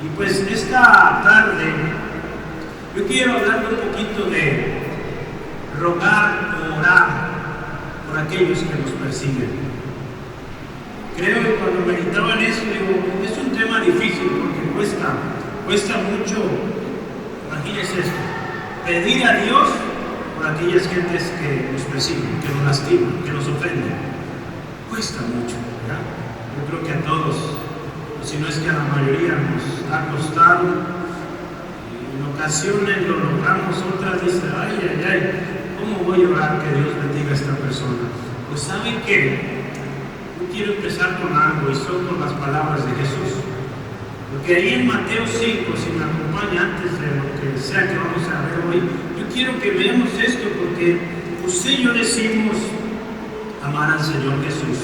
Y pues esta tarde yo quiero hablar un poquito de rogar o orar por aquellos que nos persiguen. Creo que cuando meditaba en eso, digo, es un tema difícil porque cuesta mucho, imagínense esto, pedir a Dios por aquellas gentes que nos persiguen, que nos lastiman, que nos ofenden. Cuesta mucho, ¿verdad? Yo creo que a todos, o si no es que a la mayoría, nos ha costado. En ocasiones lo logramos, otras dicen, ay, ¿cómo voy a orar que Dios bendiga a esta persona? Pues ¿saben qué? Yo quiero empezar con algo y son con las palabras de Jesús. Porque ahí en Mateo 5, si me acompaña antes de lo que sea que vamos a ver hoy, yo quiero que veamos esto porque usted y yo decimos amar al Señor Jesús,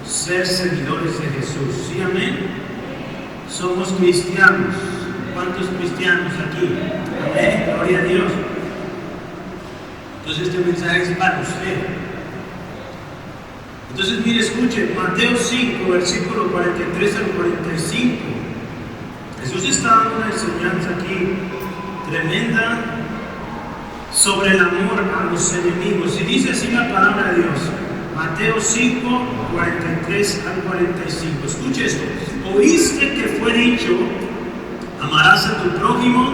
ser seguidores de Jesús. ¿Sí, amén? Somos cristianos. ¿Cuántos cristianos aquí? Amén, gloria a Dios. Entonces este mensaje es para usted. Entonces mire, escuche, Mateo 5, versículo 43 al 45. Jesús está dando una enseñanza aquí tremenda sobre el amor a los enemigos. Y dice así la palabra de Dios. Mateo 5, 43 al 45. Escuche esto. Oíste que fue dicho, amarás a tu prójimo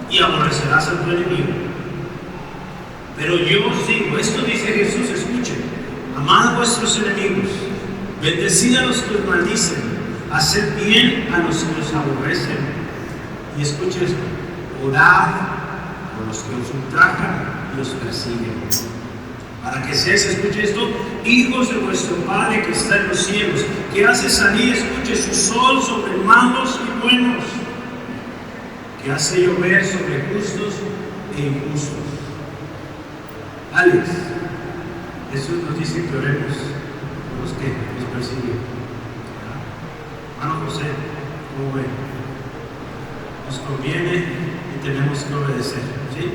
y aborrecerás a tu enemigo. Pero yo os digo, esto dice Jesús, escuche, amad a vuestros enemigos, bendecid a los que os maldicen, haced bien a los que os aborrecen. Y escuche esto, orad por los que os ultrajan y os persiguen. Para que seáis, escuche esto, hijos de vuestro Padre que está en los cielos, que hace salir, escuche, su sol sobre malos y buenos, que hace llover sobre justos e injustos. Alex, Jesús nos dice que oremos por los que nos persiguen. Hermano José, ¿cómo ven? Nos conviene y tenemos que obedecer, ¿sí?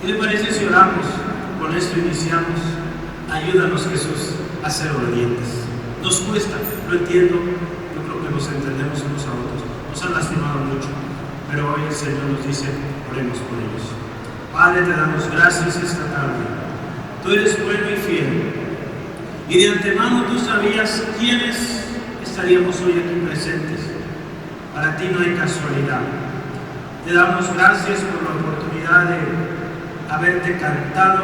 ¿Qué le parece si oramos? Con esto iniciamos. Ayúdanos, Jesús, a ser obedientes. Nos cuesta, lo entiendo, yo creo que nos entendemos unos a otros. Nos han lastimado mucho, pero hoy el Señor nos dice, oremos por ellos. Padre, te damos gracias esta tarde. Tú eres bueno y fiel. Y de antemano tú sabías quiénes estaríamos hoy aquí presentes. Para ti no hay casualidad. Te damos gracias por la oportunidad de haberte cantado,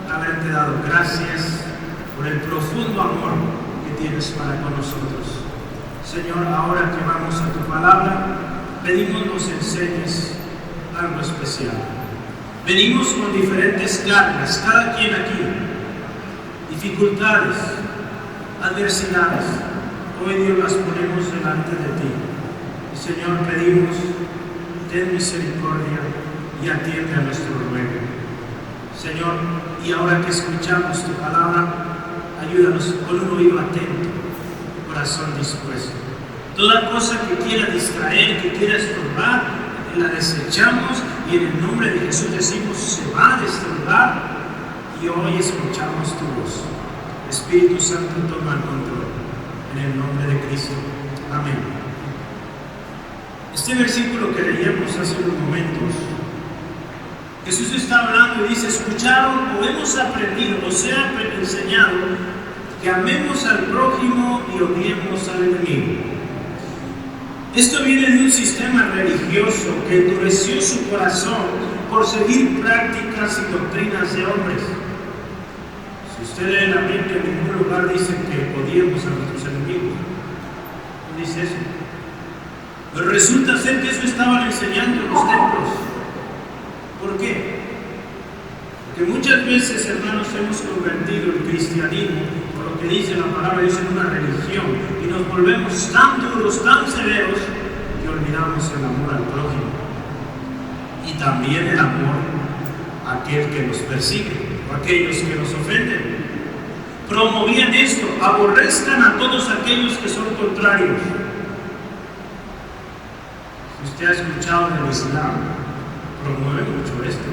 haberte dado gracias por el profundo amor que tienes para con nosotros. Señor, ahora que vamos a tu palabra, pedimos nos enseñes algo especial. Venimos con diferentes cargas, cada quien aquí, dificultades, adversidades. Hoy Dios las ponemos delante de ti. Y Señor, pedimos, ten misericordia y atiende a nuestro ruego. Señor, y ahora que escuchamos tu palabra, ayúdanos con un oído atento, un corazón dispuesto. Toda cosa que quiera distraer, que quiera estorbar, la desechamos y en el nombre de Jesús decimos, se va de este lugar y hoy escuchamos tu voz. Espíritu Santo, toma el control en el nombre de Cristo. Amén. Este versículo que leíamos hace unos momentos, Jesús está hablando y dice, escucharon o hemos aprendido o se ha enseñado que amemos al prójimo y odiemos al enemigo. Esto viene de un sistema religioso que endureció su corazón por seguir prácticas y doctrinas de hombres. Si usted lee la Biblia, en ningún lugar dice que odiemos a nuestros enemigos. No dice eso. Pero resulta ser que eso estaban enseñando en los templos. ¿Por qué? Porque muchas veces, hermanos, hemos convertido el cristianismo, por lo que dice la palabra de Dios, en una religión, y nos volvemos tan duros, tan severos, que olvidamos el amor al prójimo y también el amor a aquel que nos persigue o a aquellos que nos ofenden. Promovían esto, aborrezcan a todos aquellos que son contrarios. Si usted ha escuchado del Islam, promueve mucho esto.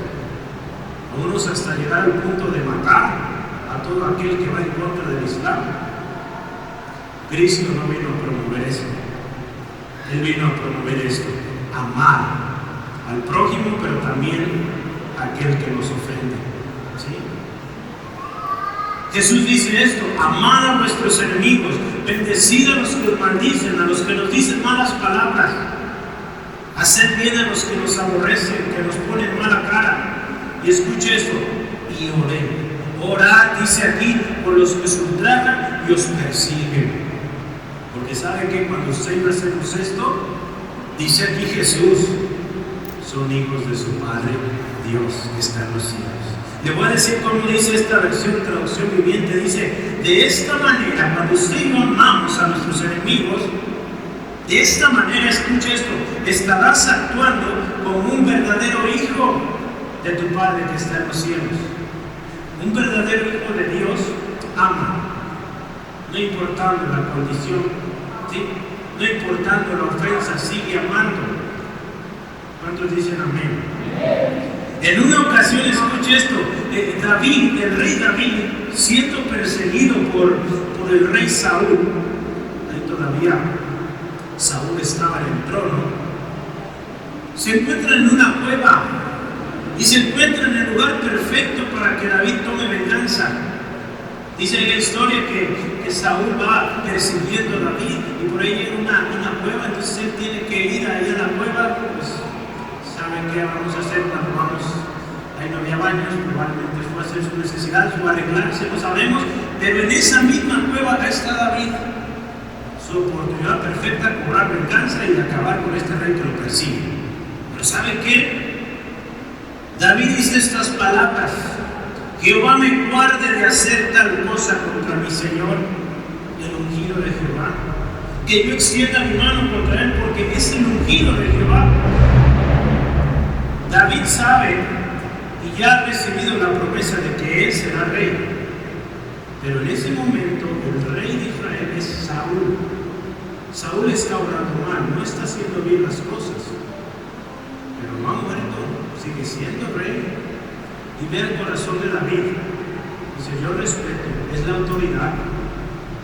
Algunos hasta llegar al punto de matar a todo aquel que va en contra del Islam. Cristo no vino a promover eso. Él vino a promover esto, amar al prójimo, pero también a aquel que nos ofende. ¿Sí? Jesús dice esto: amad a vuestros enemigos, bendecid a los que os maldicen, a los que nos dicen malas palabras, haced bien a los que nos aborrecen, que nos ponen mala cara. Y escuche esto: y orad. Orad, dice aquí, por los que os ultrajan y os persiguen. Porque sabe que cuando usted y yo hacemos esto, dice aquí Jesús, son hijos de su Padre Dios que está en los cielos. Le voy a decir cómo dice esta versión, traducción viviente. Dice: de esta manera, cuando usted y yo amamos a nuestros enemigos, de esta manera, escuche esto, estarás actuando como un verdadero hijo de tu Padre que está en los cielos. Un verdadero hijo de Dios ama, no importando la condición, ¿sí? No importando la ofensa, sigue amando. ¿Cuántos dicen amén? En una ocasión, escuche esto, David, el rey David, siendo perseguido por el rey Saúl, ahí todavía Saúl estaba en el trono, se encuentra en una cueva y se encuentra en el lugar perfecto para que David tome venganza. Dice la historia que Saúl va persiguiendo a David y por ahí hay una cueva, entonces él tiene que ir ahí a la cueva. Pues, ¿saben qué vamos a hacer cuando vamos? Ahí no había baños, probablemente fue a hacer sus necesidades o arreglarse, no sabemos, pero en esa misma cueva está David, su oportunidad perfecta de cobrar venganza y de acabar con este rey que lo persigue. Pero ¿sabe qué? David dice estas palabras: Jehová me guarde de hacer tal cosa contra mi Señor, el ungido de Jehová, que yo extienda mi mano contra él, porque es el ungido de Jehová. David sabe y ya ha recibido la promesa de que él será rey, pero en ese momento el rey de Israel es Saúl. Saúl está obrando mal, no está haciendo bien las cosas, pero no ha muerto, sigue siendo rey. Y ve el corazón de David, dice: yo respeto, es la autoridad,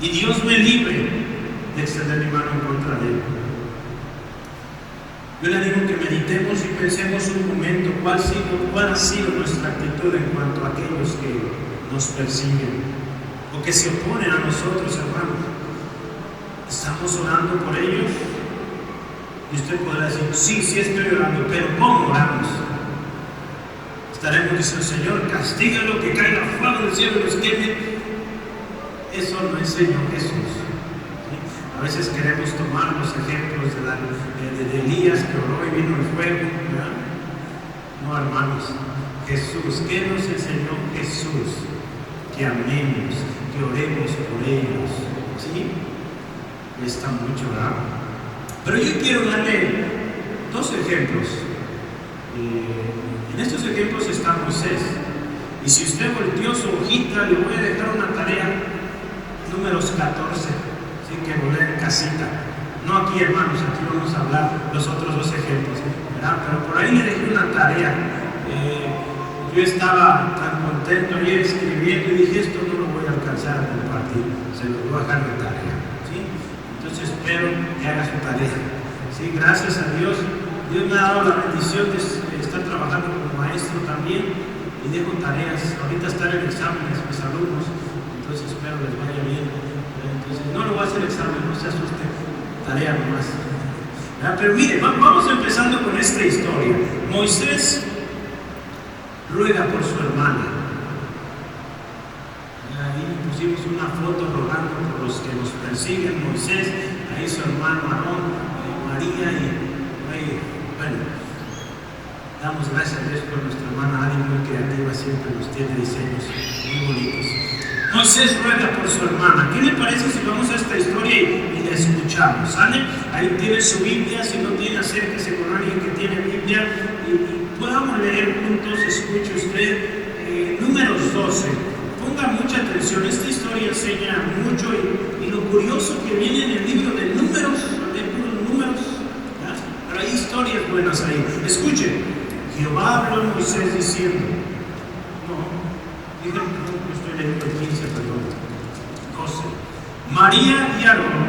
y Dios me libre de extender mi mano en contra de él. Yo le digo que meditemos y pensemos un momento cuál ha sido nuestra actitud en cuanto a aquellos que nos persiguen o que se oponen a nosotros, hermanos. ¿Estamos orando por ellos? Y usted podrá decir: sí estoy orando, pero ¿cómo oramos? Estaremos diciendo: Señor, castígalo, que caiga fuego del cielo y los queme. Eso no enseñó Jesús. ¿Sí? A veces queremos tomar los ejemplos de Elías, que oró y vino el fuego, ¿verdad? No, hermanos, Jesús, ¿qué nos enseñó Jesús? Que amemos, que oremos por ellos. ¿Sí? Está mucho, ¿verdad? Pero yo quiero darle dos ejemplos. En estos ejemplos está Moisés. Y si usted volteó su hojita, le voy a dejar una tarea, números 14, así que volé en casita. No aquí, hermanos, aquí vamos a hablar los otros dos ejemplos, ¿verdad? Pero por ahí le dejé una tarea. Yo estaba tan contento ayer escribiendo y dije: esto no lo voy a alcanzar a compartir, se lo voy a dejar de tarea. ¿Sí? Entonces espero que haga su tarea. ¿Sí? Gracias a Dios. Dios me ha dado la bendición de estar trabajando como maestro también y dejo tareas. Ahorita están en exámenes mis alumnos, entonces espero les vaya bien. Entonces no le voy a hacer examen, no se asuste, tarea nomás. Pero mire, vamos empezando con esta historia. Moisés ruega por su hermana. Ahí pusimos una foto rogando por los que nos persiguen. Moisés, ahí su hermano Aarón, María y bueno, damos gracias a Dios por nuestra hermana Ari, muy creativa, siempre nos tiene diseños muy bonitos. Moisés ruega por su hermana. ¿Qué le parece si vamos a esta historia y la escuchamos? ¿Sale? Ahí tiene su Biblia, si no tiene, acérquese con alguien que tiene Biblia y podamos leer juntos. Escuche usted Números 12. Ponga mucha atención, esta historia enseña mucho y lo curioso que viene en el libro de Números, de puros números. Pero hay historias buenas ahí. Escuchen, Jehová habló a Moisés diciendo, estoy leyendo el 15, perdón, 12. María y Aarón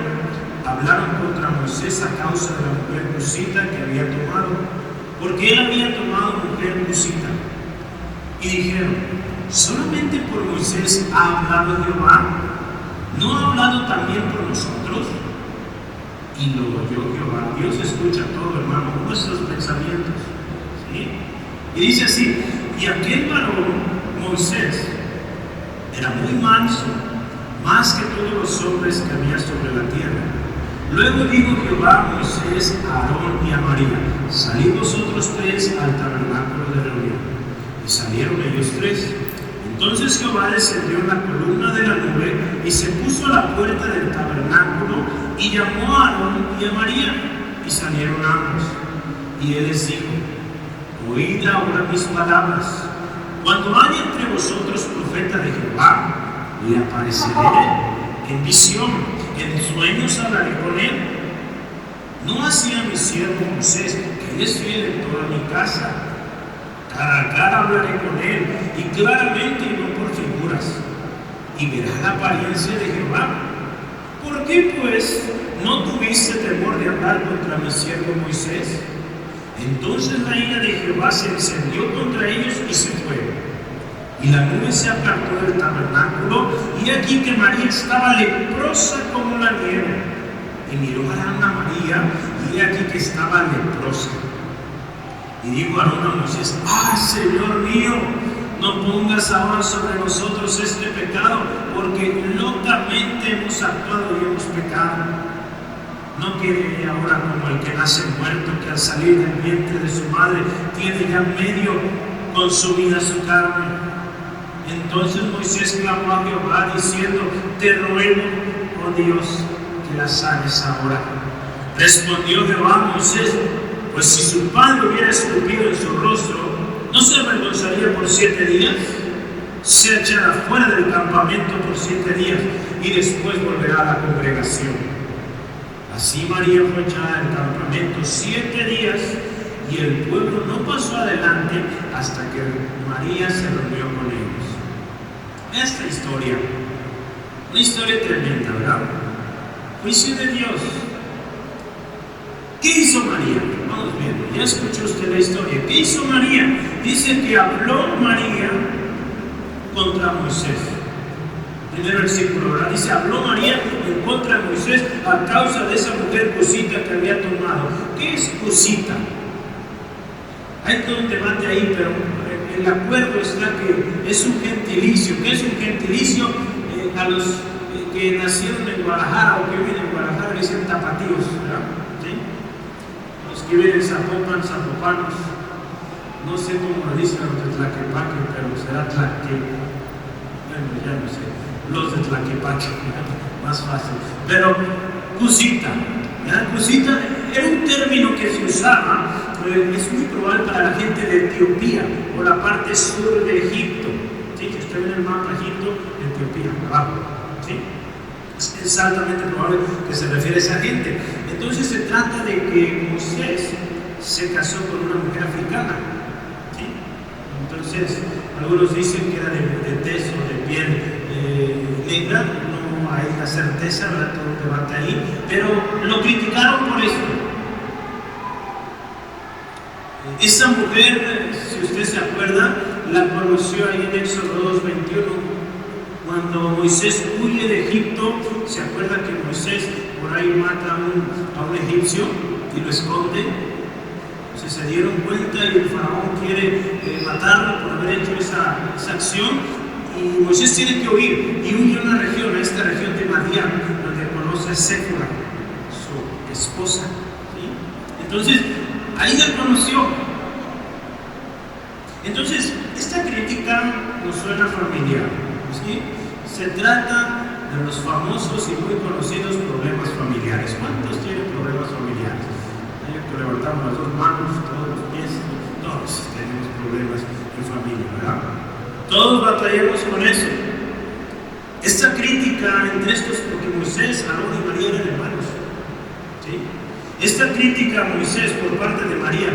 hablaron contra Moisés a causa de la mujer cusita que había tomado, porque él había tomado mujer cusita. Y dijeron: ¿solamente por Moisés ha hablado Jehová? ¿No ha hablado también por nosotros? Y lo oyó Jehová. Dios escucha todo, hermano, nuestros pensamientos, ¿sí? Y dice así: y aquel varón, Moisés, era muy manso, más que todos los hombres que había sobre la tierra. Luego dijo Jehová a Moisés, a Aarón y a María: salid vosotros tres al tabernáculo de reunión. Y salieron ellos tres. Entonces Jehová descendió en la columna de la nube y se puso a la puerta del tabernáculo y llamó a Aarón y a María, y salieron ambos. Y él les dijo: oíd ahora mis palabras. Cuando haya entre vosotros profeta de Jehová, le apareceré en visión, en sueños hablaré con él. No así a mi siervo Moisés, que él es fiel en toda mi casa. Cara a cara hablaré con él, y claramente y no por figuras, y verá la apariencia de Jehová. ¿Por qué pues no tuviste temor de hablar contra mi siervo Moisés? Entonces la ira de Jehová se encendió contra ellos y se fue. Y la nube se apartó del tabernáculo, y aquí que María estaba leprosa como la nieve. Y miró Aarón a María, y aquí que estaba leprosa. Y dijo Aarón a Moisés: ¡ah, Señor mío! No pongas ahora sobre nosotros este pecado, porque locamente hemos actuado y hemos pecado. No quede ahora como el que nace muerto, que al salir del vientre de su madre tiene ya medio consumida su carne. Entonces Moisés clamó a Jehová diciendo: te ruego, oh Dios, que la sanes ahora. Respondió Jehová a Moisés: pues si su padre hubiera escupido en su rostro, ¿no se avergonzaría por 7 días? Se echará fuera del campamento por 7 días y después volverá a la congregación. Así María fue echada del campamento 7 días, y el pueblo no pasó adelante hasta que María se reunió con ellos. Esta historia, una historia tremenda, ¿verdad? Juicio de Dios. ¿Qué hizo María? Vamos viendo, ya escuchó usted la historia. ¿Qué hizo María? Dice que habló María contra Moisés. Primer versículo, ¿verdad? Dice: habló María en contra de Moisés a causa de esa mujer cusita que había tomado. ¿Qué es cusita? Hay todo un debate ahí, pero el acuerdo está que es un gentilicio. ¿Qué es un gentilicio? A los que nacieron en Guadalajara o que viven en Guadalajara dicen tapatíos, ¿verdad? ¿Sí? Los que viven en Zapopan, zapopanos. No sé cómo lo dicen los de Tlaquepaque, pero será Tlaque. Bueno, ya no sé. Los de Tlaquepaque, más fácil. Pero cusita, ¿verdad? Cusita era un término que se usaba, es muy probable para la gente de Etiopía o la parte sur de Egipto. ¿Sí? Si usted ve en el mapa Egipto, Etiopía, abajo. ¿Sí? Es altamente probable que se refiere a esa gente. Entonces se trata de que Moisés se casó con una mujer africana. ¿Sí? Entonces, algunos dicen que era de tez o de piel negra. No hay la certeza, ¿verdad? Todo un debate ahí, pero lo criticaron por esto. Esa mujer, si usted se acuerda, la conoció ahí en Éxodo 2:21, cuando Moisés huye de Egipto. Se acuerda que Moisés por ahí mata a un egipcio y lo esconde. Entonces se dieron cuenta y el faraón quiere matarlo por haber hecho esa acción, y Moisés tiene que huir y huye a una región, a esta región de Madián, donde conoce a Séfora, su esposa. ¿Sí? Entonces ahí la conoció. Entonces esta crítica nos suena familiar, ¿sí? Se trata de los famosos y muy conocidos problemas familiares. ¿Cuántos tienen problemas familiares? Hay que levantamos las dos manos, todos los pies, todos tenemos problemas en familia, ¿verdad? Todos batallamos con eso. Esta crítica entre estos, porque Moisés, Aarón y María eran hermanos, ¿sí? Esta crítica a Moisés por parte de María,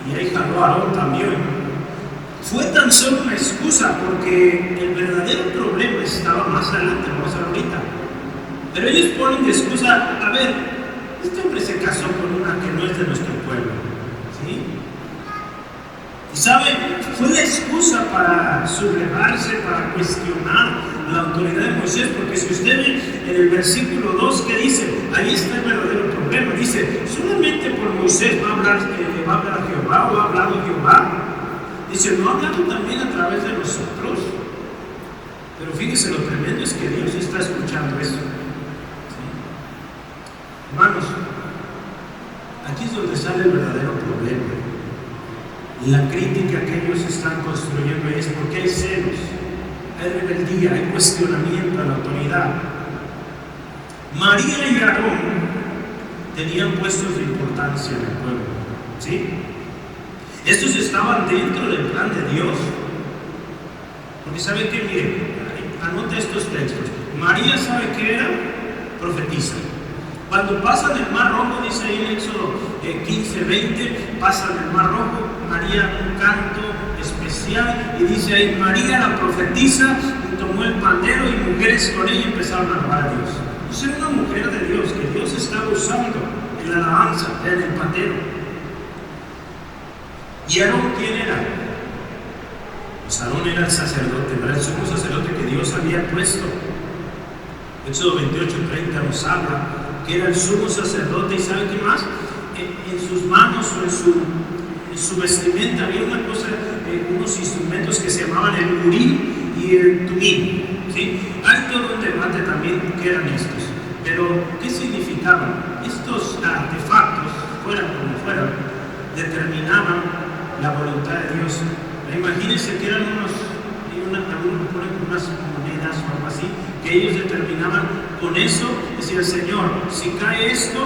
y ahí jaló a Aarón también, fue tan solo una excusa, porque el verdadero problema estaba más adelante, vamos a ver ahorita. Pero ellos ponen de excusa, a ver, este hombre se casó con una que no es de nuestro pueblo, ¿sí? Y saben, fue la excusa para sublevarse, para cuestionar la autoridad de Moisés, porque si usted ve en el versículo 2, ¿qué dice? Ahí está el verdadero problema. Dice, solamente por Moisés va a hablar Jehová, o ha hablado Jehová. Dice, ¿no ha hablado también a través de nosotros? Pero fíjese, lo tremendo es que Dios está escuchando eso. ¿Sí? Hermanos, aquí es donde sale el verdadero problema. La crítica que ellos están construyendo es porque hay celos, hay rebeldía, hay cuestionamiento a la autoridad. María y Aarón tenían puestos de importancia en el pueblo, ¿sí? Estos estaban dentro del plan de Dios. Porque sabe que, mire, anota estos textos. María, ¿sabe qué era? Profetisa. Cuando pasan el Mar Rojo, dice ahí en Éxodo 15:20, pasan el Mar Rojo, María un canto especial, y dice ahí, María la profetisa tomó el pandero y mujeres con ella empezaron a alabar a Dios. Entonces era una mujer de Dios, que Dios estaba usando en la alabanza, en el pandero. ¿Y Aarón quién era? Pues Aarón era el sacerdote, era el sumo sacerdote que Dios había puesto. Éxodo 28:30 nos habla que era el sumo sacerdote, y ¿sabe qué más? En sus manos o en su vestimenta había una cosa, unos instrumentos que se llamaban el Urim y el Tumim, ¿sí? Hay todo un debate también qué eran estos, pero ¿qué significaban? Estos artefactos, fueran como fueran, determinaban la voluntad de Dios. Imagínense que eran unas monedas o algo así, que ellos determinaban con eso, decía, Señor, si cae esto,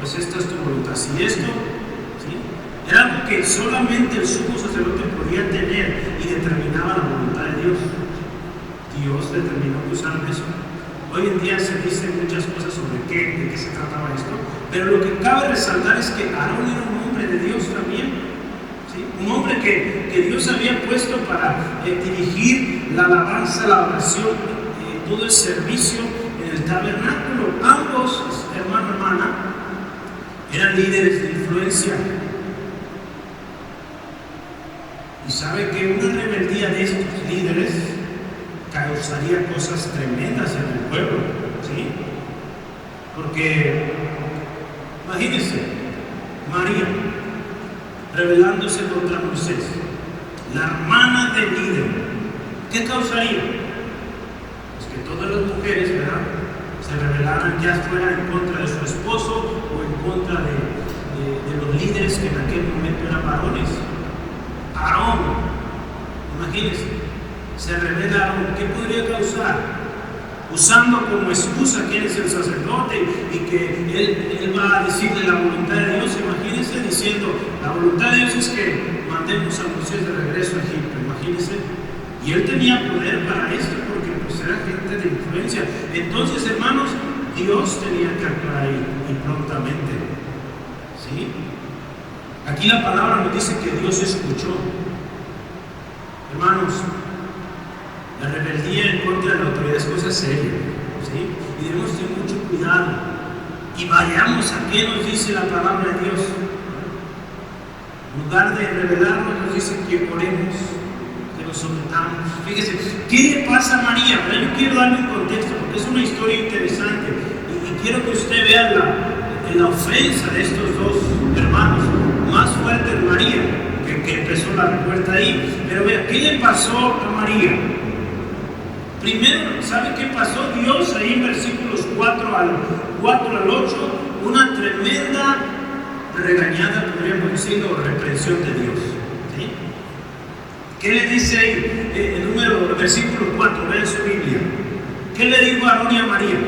pues esta es tu voluntad. Si esto, ¿sí? Era algo que solamente el sumo sacerdote podía tener y determinaba la voluntad de Dios. Dios determinó que usaran eso. Hoy en día se dicen muchas cosas sobre de qué se trataba esto, pero lo que cabe resaltar es que Aarón era un hombre de Dios también. ¿Sí? Un hombre que Dios había puesto para dirigir la alabanza, la oración, todo el servicio en el tabernáculo. Ambos, hermano, hermana, eran líderes de influencia. Y sabe que una rebeldía de estos líderes causaría cosas tremendas en el pueblo, ¿sí? Porque, imagínense, María rebelándose contra Moisés, la hermana del líder, ¿qué causaría? Pues que todas las mujeres, ¿verdad?, se rebelaran, ya fuera en contra de su esposo o en contra de los líderes que en aquel momento eran varones. Aarón, imagínense, se revela Aarón, ¿qué podría causar? Usando como excusa quién es el sacerdote y que él va a decirle la voluntad de Dios. Imagínense diciendo, la voluntad de Dios es que mandemos a Moisés de regreso a Egipto, imagínense. Y él tenía poder para esto porque pues era gente de influencia. Entonces, hermanos, Dios tenía que actuar ahí y prontamente, ¿sí? Aquí la palabra nos dice que Dios escuchó. Hermanos, la rebeldía en contra de la autoridad es cosa seria, ¿sí? Y debemos tener mucho cuidado. Y vayamos a qué nos dice la palabra de Dios. En lugar de rebelarnos, nos dice que oremos, que nos sometamos. Fíjese, ¿qué le pasa a María? Pero yo quiero darle un contexto porque es una historia interesante. Y quiero que usted vea la ofensa de estos dos hermanos. Más fuerte en María, que empezó la revuelta ahí. Pero vea, ¿qué le pasó a María? Primero, ¿sabe qué pasó? Dios ahí en versículos 4 al 8, una tremenda regañada, podríamos decir, o reprensión de Dios, ¿sí? ¿Qué le dice ahí? El versículo 4, vean su Biblia. ¿Qué le dijo a Aarón y a María?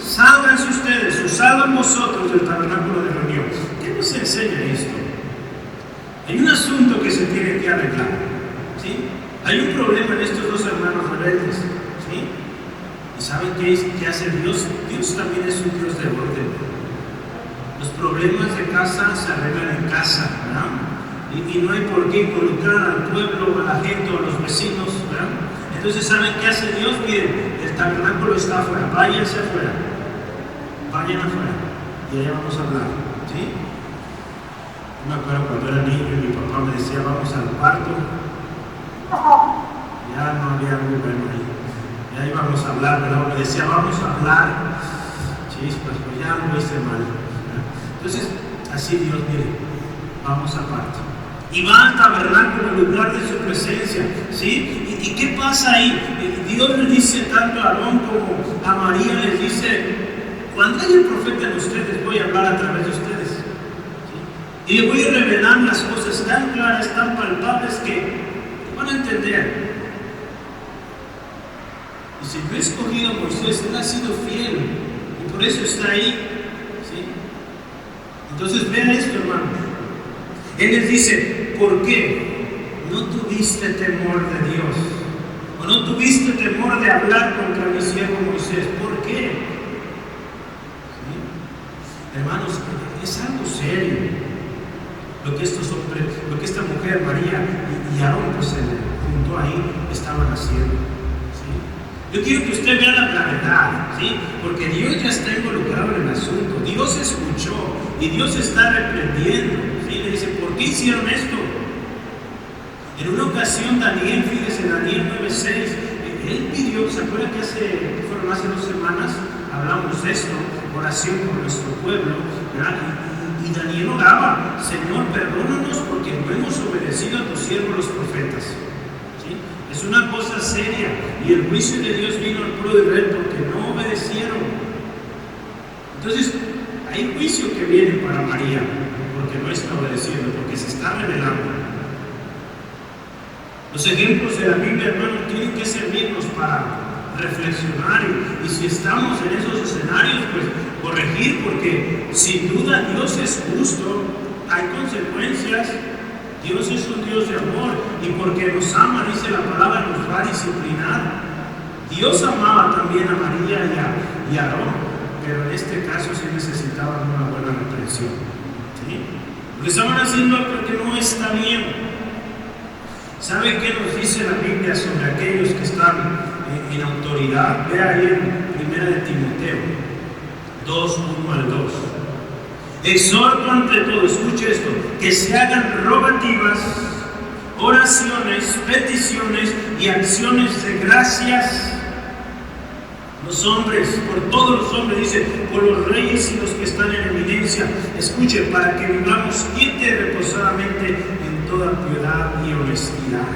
Sálganse ustedes, o salgan vosotros del tabernáculo de reunión. ¿Qué nos enseña esto? Hay un asunto que se tiene que arreglar, ¿sí? Hay un problema en estos dos hermanos rebeldes, ¿sí? ¿Y saben qué hace Dios? Dios también es un Dios de orden. Los problemas de casa se arreglan en casa, ¿verdad? Y no hay por qué involucrar al pueblo, a la gente o a los vecinos, ¿verdad? Entonces, ¿saben qué hace Dios? Miren, el tabernáculo está afuera, váyanse afuera. vayan afuera y allá vamos a hablar, ¿sí? Yo me acuerdo cuando era niño y mi papá me decía, vamos al cuarto. Ya no había algo bueno ahí. Ya íbamos a hablar, pero me decía, vamos a hablar. Chispas, pues ya lo hice mal. Entonces, así Dios, mire, vamos aparte. Y va al tabernáculo, al lugar de su presencia, ¿sí? ¿Y qué pasa ahí? Dios le dice tanto a Aarón como a María, les dice, cuando haya el profeta en ustedes, voy a hablar a través de ustedes. ¿Sí? Y le voy a revelar las cosas tan claras, tan palpables que van a entender. Y si yo he escogido a Moisés, él ha sido fiel. Y por eso está ahí. ¿Sí? Entonces vean esto, hermano. Él les dice, ¿por qué no tuviste temor de Dios? ¿O no tuviste temor de hablar contra mi siervo Moisés? ¿Por qué? ¿Sí? Hermanos, es algo serio lo que estos hombres, lo que esta mujer, María y Aarón, pues junto ahí estaban haciendo. ¿Sí? Yo quiero que usted vea la gravedad, ¿sí? Porque Dios ya está involucrado en el asunto. Dios escuchó y Dios está reprendiendo. ¿Sí? Le dice, ¿por qué hicieron esto? En una ocasión Daniel, fíjese, Daniel 9:6, él pidió, ¿se acuerdan que fueron hace 2 semanas? Hablamos de esto, oración por nuestro pueblo, ¿verdad? Y Daniel oraba, Señor, perdónanos porque no hemos obedecido a tus siervos los profetas. ¿Sí? Es una cosa seria, y el juicio de Dios vino al pueblo de Israel porque no obedecieron. Entonces, hay juicio que viene para María, porque no está obedeciendo, porque se está revelando. Los ejemplos de la Biblia, hermanos, tienen que servirnos para reflexionar y si estamos en esos escenarios, pues corregir, porque sin duda Dios es justo, hay consecuencias. Dios es un Dios de amor y porque nos ama, dice la palabra, nos va a disciplinar. Dios amaba también a María y a Aarón, pero en este caso sí necesitaban una buena reprensión. ¿Sí? Porque estaban haciendo algo que no está bien. ¿Sabe qué nos dice la Biblia sobre aquellos que están en autoridad? Vea ahí en 1 de Timoteo 2, 1 al 2. Exhorto ante todo, escuche esto, que se hagan rogativas, oraciones, peticiones y acciones de gracias. Los hombres, por todos los hombres, dice, por los reyes y los que están en eminencia. Escuche, para que vivamos quieta y reposadamente en toda piedad y honestidad.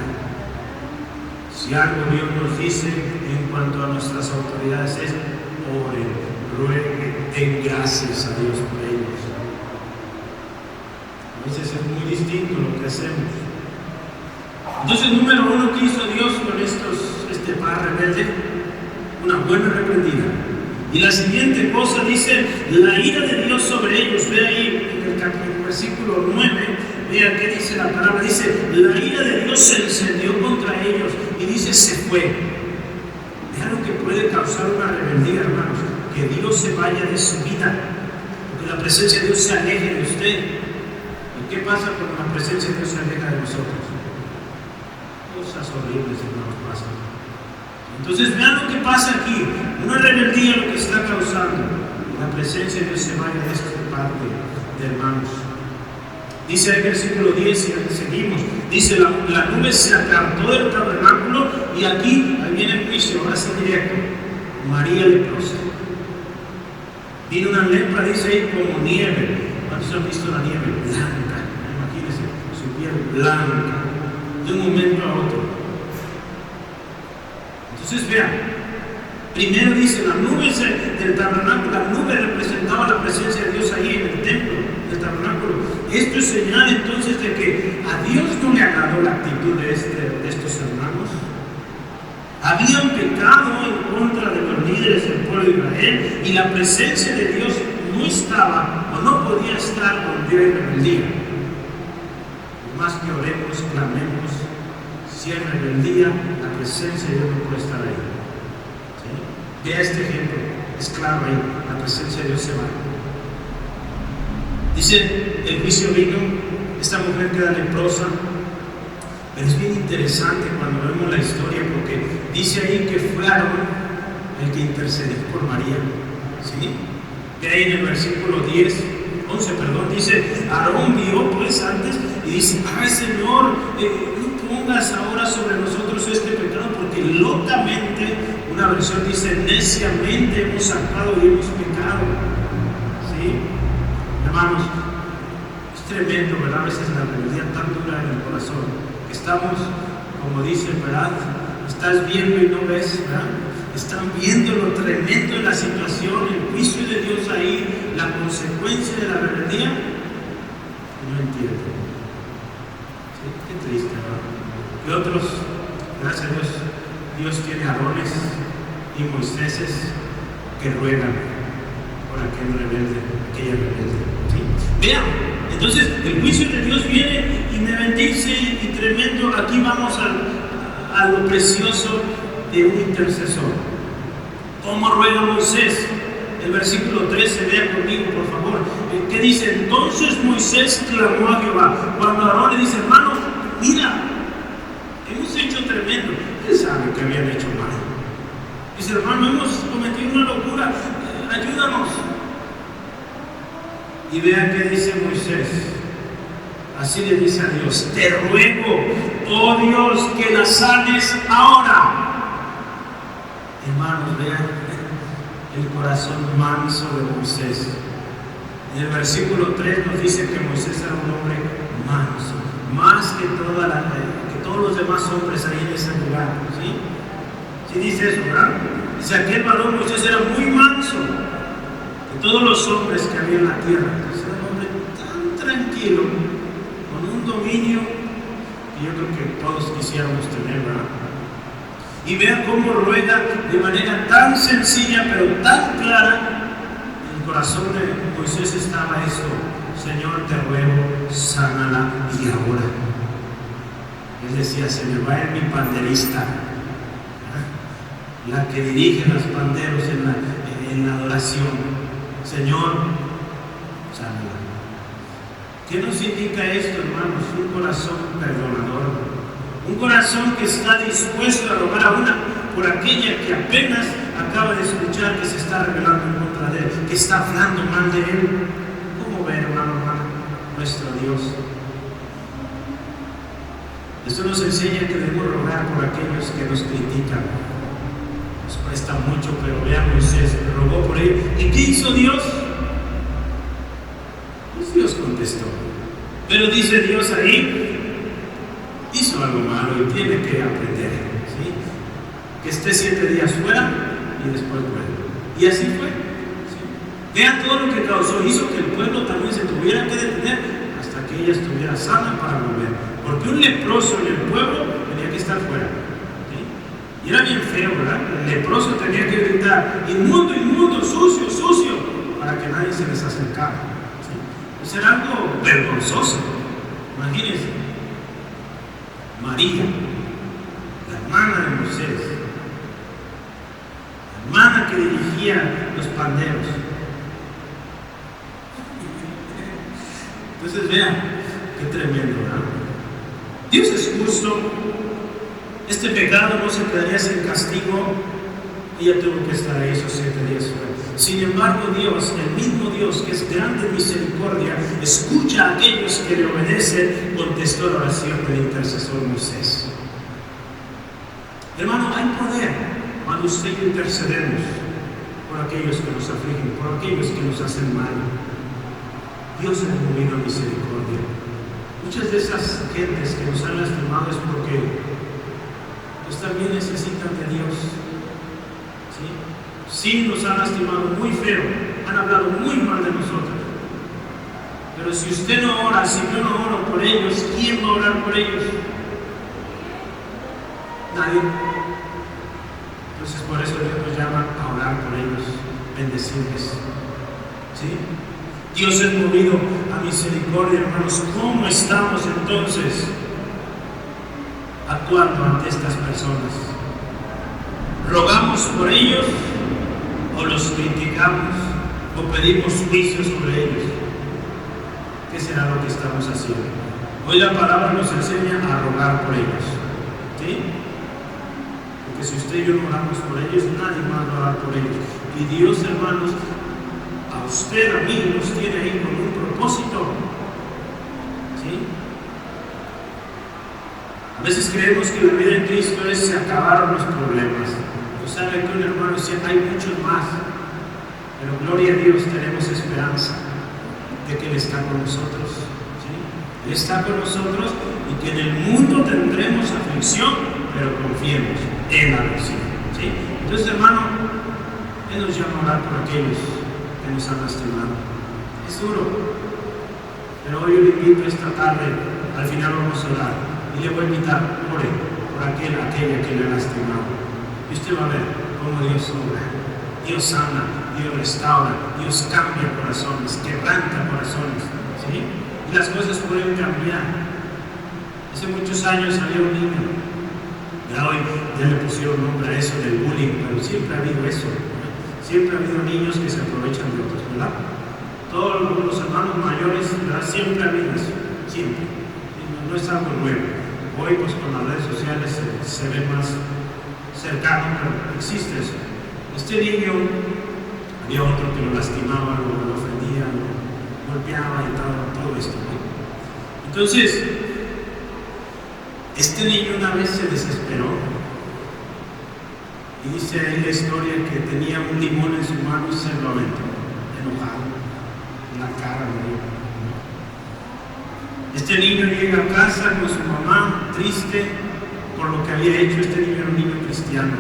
Si algo Dios nos dice en cuanto a nuestras autoridades es, oren, rueguen, den gracias a Dios por ellos. A veces es muy distinto lo que hacemos. Entonces, número 1, ¿qué hizo Dios con este par rebelde? Una buena reprendida. Y la siguiente cosa dice, la ira de Dios sobre ellos. Ve ahí en el versículo 9, vea qué dice la palabra. Dice, la ira de Dios se encendió contra ellos. Y dice, se fue. Vea lo que puede causar una rebeldía, hermanos. Que Dios se vaya de su vida. Porque la presencia de Dios se aleje de usted. ¿Y qué pasa cuando la presencia de Dios se aleja de nosotros? Cosas horribles, hermanos, pasan. Entonces vean lo que pasa aquí, una rebeldía lo que está causando, la presencia de Dios se vaya de esta parte de hermanos. Dice el versículo 10 y seguimos, dice la nube se apartó del tabernáculo y aquí ahí viene el juicio, ahora sí directo, María leprosa. Vino una lepra, dice ahí como nieve. ¿Cuántos han visto la nieve? Blanca, imagínense, su piel blanca, de un momento a otro. Entonces vean, primero dice la nube del tabernáculo, la nube representaba la presencia de Dios ahí en el templo del tabernáculo. Esto es señal entonces de que a Dios no le agradó la actitud de estos hermanos. Habían pecado en contra de los líderes del pueblo de Israel y la presencia de Dios no estaba o no podía estar donde hay rebeldía. Por más que oremos, clamemos, si hay rebeldía, la presencia de Dios no puede estar ahí. ¿Sí? Vea este ejemplo, es claro ahí, la presencia de Dios se va. Dice, el juicio vino, esta mujer queda leprosa, pero es bien interesante cuando vemos la historia, porque dice ahí que fue Aarón el que intercedió por María. ¿Sí? De ahí en el versículo 11, dice, Aarón vio pues antes y dice, ay Señor, no pongas ahora sobre nosotros este pecado, porque locamente, una versión dice, neciamente hemos sacado y hemos pecado. ¿Sí? Hermanos, es tremendo, ¿verdad? A veces la rebeldía tan dura en el corazón. Estamos, como dice, ¿verdad? Estás viendo y no ves, ¿verdad? Están viendo lo tremendo de la situación, el juicio de Dios ahí, la consecuencia de la rebeldía, y no entienden. ¿Sí? Qué triste, ¿verdad? Y otros, gracias a Dios, Dios tiene Aarones y Moiséses que ruegan por aquel rebelde, aquella rebelde. ¿Sí? Vean, entonces el juicio de Dios viene y me bendice y tremendo. Aquí vamos a lo precioso de un intercesor. ¿Cómo ruega Moisés? El versículo 13, vea conmigo por favor. ¿Qué dice? Entonces Moisés clamó a Jehová. Cuando Aarón le dice, hermano, mira, hemos hecho tremendo. Él sabe que habían hecho mal. Dice, hermano, hemos cometido una locura, ayúdanos. Y vean qué dice Moisés. Así le dice a Dios, te ruego, oh Dios, que la sanes ahora. Hermanos, vean el corazón manso de Moisés. En el versículo 3 nos dice que Moisés era un hombre manso, más que todos los demás hombres ahí en ese lugar. ¿Sí? ¿Sí dice eso, verdad? Dice, aquel varón Moisés era muy manso de todos los hombres que había en la tierra. Entonces, era un hombre tan tranquilo, con un dominio que yo creo que todos quisiéramos tener, ¿verdad? Y vean cómo ruega de manera tan sencilla pero tan clara. En el corazón de Moisés estaba esto: Señor, te ruego, sánala y ahora. Él decía, se me va a ir mi panderista, la que dirige los panderos en la adoración. Señor, sánala. ¿Qué nos indica esto, hermanos? Un corazón perdonador. Un corazón que está dispuesto a rogar a por aquella que apenas acaba de escuchar que se está rebelando en contra de él, que está hablando mal de él. ¿Cómo ver, hermano, nuestro Dios? Esto nos enseña que debemos rogar por aquellos que nos critican. Nos cuesta mucho, pero vean, Moisés rogó por él. ¿Y qué hizo Dios? Pues Dios contestó. Pero dice Dios ahí, hizo algo malo y tiene que aprender, ¿sí? Que esté 7 días fuera y después vuelve. Y así fue, ¿sí? Vean todo lo que causó, hizo que el pueblo también se tuviera que detener hasta que ella estuviera sana para volver. Porque un leproso en el pueblo tenía que estar fuera, ¿sí? Y era bien feo, ¿verdad? El leproso tenía que gritar, inmundo, inmundo, sucio, sucio, para que nadie se les acercara, ¿sí? Pues era algo vergonzoso. Imagínense. María, la hermana de Moisés, la hermana que dirigía los panderos. Entonces vean, qué tremendo, ¿verdad? Dios es justo. Este pecado no se quedaría sin castigo. Ella tuvo que estar ahí esos 7 días fuera. Sin embargo, Dios, el mismo Dios que es grande en misericordia, escucha a aquellos que le obedecen, contestó la oración del intercesor Moisés. Hermano, hay poder cuando usted y yo intercedemos por aquellos que nos afligen, por aquellos que nos hacen mal. Dios es movido a misericordia. Muchas de esas gentes que nos han lastimado es porque pues también necesitan de Dios. Sí, nos han lastimado muy feo, han hablado muy mal de nosotros. Pero si usted no ora, si yo no oro por ellos, ¿quién va a orar por ellos? Nadie. Entonces por eso Dios nos llama a orar por ellos, bendecirles. ¿Sí? Dios es movido a misericordia, hermanos. ¿Cómo estamos entonces actuando ante estas personas? ¿Rogamos por ellos o los criticamos o pedimos juicio sobre ellos? ¿Qué será lo que estamos haciendo? Hoy la palabra nos enseña a rogar por ellos, ¿sí? Porque si usted y yo no oramos por ellos, nadie más va a orar por ellos. Y Dios, hermanos, usted, a mí, nos tiene ahí con un propósito. ¿Sí? A veces creemos que vivir en Cristo es se acabaron los problemas. Pero sabe que un hermano decía, hay muchos más. Pero gloria a Dios, tenemos esperanza de que Él está con nosotros. ¿Sí? Él está con nosotros y que en el mundo tendremos aflicción, pero confiemos en la aflicción. ¿Sí? Entonces, hermano, Él nos llama a orar por aquellos que nos han lastimado. Es duro, pero hoy yo le invito esta tarde, al final vamos a orar, y le voy a invitar, ore por aquella que le ha lastimado. Y usted va a ver cómo Dios obra, Dios sana, Dios restaura, Dios cambia corazones, quebranta corazones, ¿sí? Y las cosas pueden cambiar. Hace muchos años había un niño, ya hoy ya le pusieron nombre a eso del bullying, pero siempre ha habido eso, ¿no? Siempre ha habido niños que se aprovechan de otros, ¿verdad? Todos los hermanos mayores, ¿verdad? Siempre ha habido eso, siempre. No es algo nuevo. Hoy pues con las redes sociales se ve más cercano, pero existe eso. Este niño, había otro que lo lastimaba, lo ofendía, lo golpeaba y todo esto, ¿no? Entonces, este niño una vez se desesperó y dice ahí la historia que tenía un limón en su mano y se lo aventó, enojado, en la cara, ¿no? Este niño llega a casa con su mamá, triste por lo que había hecho. Este niño era un niño cristiano.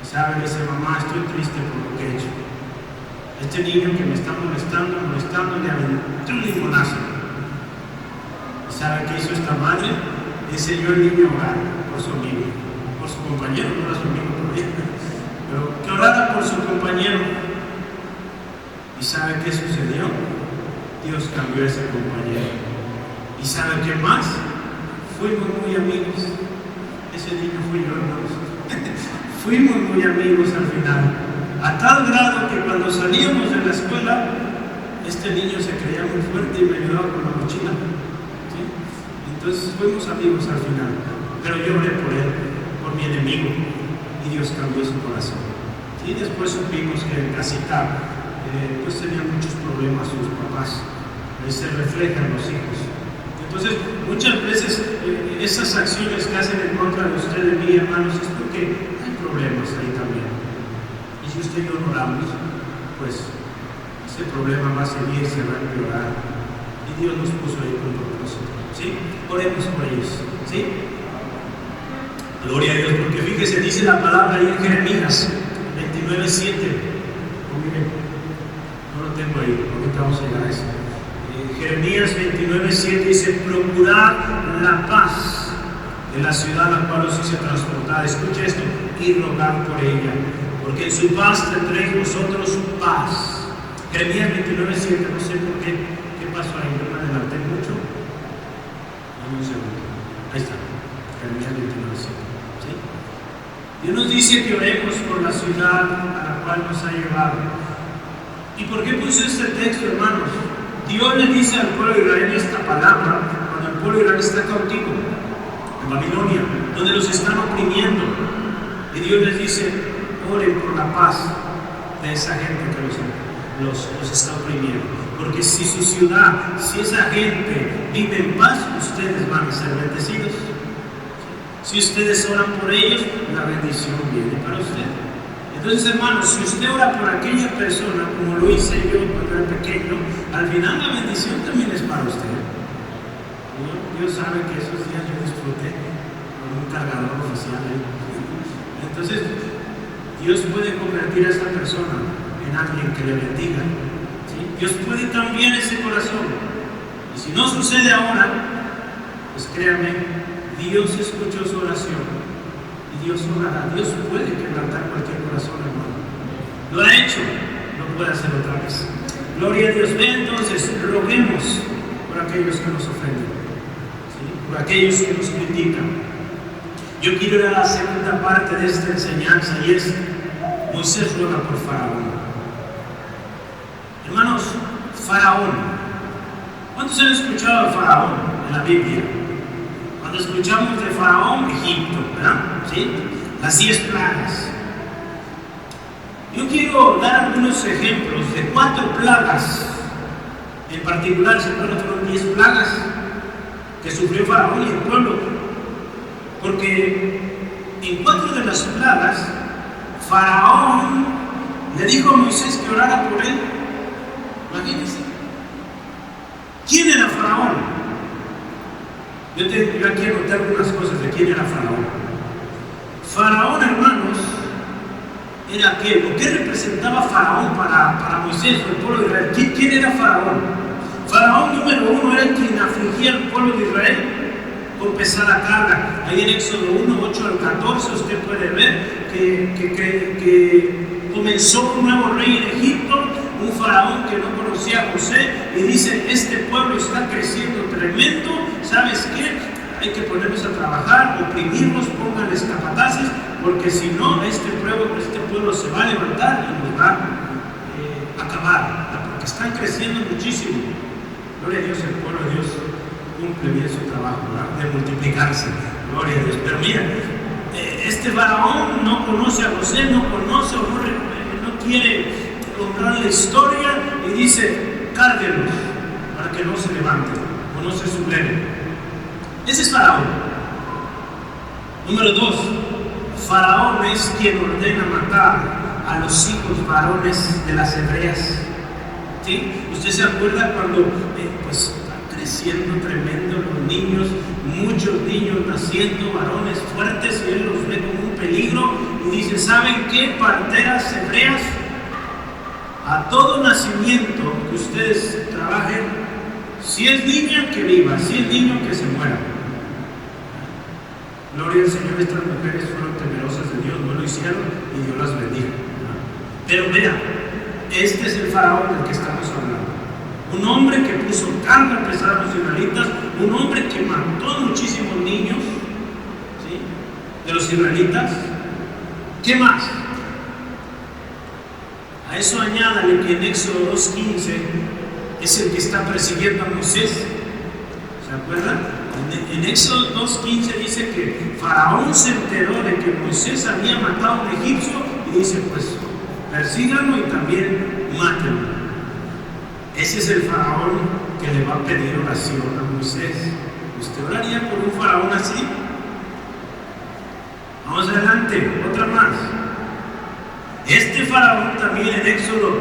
Y sabe, dice, mamá, estoy triste por lo que he hecho. Este niño que me está molestando, le aventó un limonazo. ¿Y sabe qué hizo esta madre? Enseñó al niño a orar por su amigo, por su compañero, no era su amigo todavía, pero que orara por su compañero. ¿Y sabe qué sucedió? Dios cambió a ese compañero. ¿Y sabe qué más? Fuimos muy amigos. Ese niño fui yo, hermanos. Fuimos muy amigos al final. A tal grado que cuando salíamos de la escuela, este niño se creía muy fuerte y me ayudaba con la mochila. ¿Sí? Entonces fuimos amigos al final. Pero yo oré por él, por mi enemigo. Y Dios cambió su corazón. ¿Sí? Después supimos que en casita pues tenían muchos problemas sus papás. Se reflejan los hijos. Entonces, muchas veces esas acciones que hacen en contra de usted, de mí, hermanos, es porque hay problemas ahí también. Y si usted y yo no oramos, pues ese problema va a seguir, se va a empeorar. Y Dios nos puso ahí con propósito. ¿Sí? Oremos por ellos. ¿Sí? Gloria a Dios, porque fíjese, dice la palabra ahí en Jeremías 29:7. No lo tengo ahí, ahorita vamos a llegar a eso. Jeremías 29:7 dice, procurad la paz en la ciudad a la cual os hice transportar. Escuche esto, y rogad por ella, porque en su paz tendréis vosotros paz. Jeremías 29:7, no sé por qué pasó ahí, no me adelanté mucho. Dame un segundo, ahí está, Jeremías 29:7. ¿Sí? Dios nos dice que oremos por la ciudad a la cual nos ha llevado. ¿Y por qué puse este texto, hermanos? Dios le dice al pueblo de Israel esta palabra cuando el pueblo de Israel está cautivo en Babilonia, donde los están oprimiendo. Y Dios les dice, oren por la paz de esa gente que los está oprimiendo. Porque si su ciudad, si esa gente vive en paz, ustedes van a ser bendecidos. Si ustedes oran por ellos, la bendición viene para usted. Entonces, hermanos, si usted ora por aquella persona, como lo hice yo cuando era pequeño, al final la bendición también es para usted. Dios sabe que esos días yo disfruté con un cargador oficial. Entonces, Dios puede convertir a esta persona en alguien que le bendiga. ¿Sí? Dios puede cambiar ese corazón. Y si no sucede ahora, pues créame, Dios escuchó su oración. Dios orará, Dios puede quebrantar cualquier corazón, hermano. Lo ha hecho, lo puede hacer otra vez. Gloria a Dios. Ve entonces, roguemos por aquellos que nos ofenden, ¿sí? Por aquellos que nos critican. Yo quiero ir a la segunda parte de esta enseñanza y es Moisés ruega por Faraón. Hermanos, Faraón. ¿Cuántos han escuchado de Faraón en la Biblia? Cuando escuchamos de Faraón, Egipto, ¿verdad? ¿Sí? Las 10 plagas. Yo quiero dar algunos ejemplos de 4 plagas. En particular, se fueron 10 plagas que sufrió Faraón y el pueblo. Porque en 4 de las plagas, Faraón le dijo a Moisés que orara por él. Imagínense. ¿Quién era Faraón? Yo aquí anoté algunas cosas de quién era Faraón. Faraón, hermanos, era aquel. ¿O qué representaba Faraón para Moisés o el pueblo de Israel? ¿Quién era Faraón? Faraón número 1 era el quien afligía al pueblo de Israel con pesada carga. Ahí en Éxodo 1, 8 al 14 usted puede ver que comenzó un nuevo rey en Egipto, un faraón que no conocía a José, y dice: este pueblo está creciendo tremendo, ¿sabes qué? Hay que ponernos a trabajar, oprimirnos, pónganles capataces, porque si no, este pueblo se va a levantar y nos va a acabar, porque están creciendo muchísimo. Gloria a Dios, el pueblo de Dios cumple bien su trabajo, ¿verdad? De multiplicarse. Gloria a Dios. Pero mira, este faraón no conoce a José, no conoce o no quiere honrar la historia y dice: cárguenlos para que no se levanten o no se subleven. Ese es Faraón. Número 2, Faraón es quien ordena matar a los hijos varones de las hebreas. ¿Sí? ¿Usted se acuerda cuando pues está creciendo tremendo los niños, muchos niños naciendo, varones fuertes, y él los ve como un peligro y dice: ¿saben qué, parteras hebreas? A todo nacimiento que ustedes trabajen, si es niña, que viva, si es niño, que se muera. Gloria al Señor, estas mujeres fueron temerosas de Dios, no lo hicieron y Dios las bendijo. Pero vea, este es el faraón del que estamos hablando. Un hombre que puso carga pesada a los israelitas, un hombre que mató a muchísimos niños, ¿sí?, de los israelitas. ¿Qué más? A eso añádale que en Éxodo 2:15 es el que está persiguiendo a Moisés. ¿Se acuerdan? En Éxodo 2:15 dice que Faraón se enteró de que Moisés había matado a un egipcio y dice: pues persíganlo y también mátenlo. Ese es el Faraón que le va a pedir oración a Moisés. ¿Usted oraría por un Faraón así? Vamos adelante, otra más. Este Faraón también en Éxodo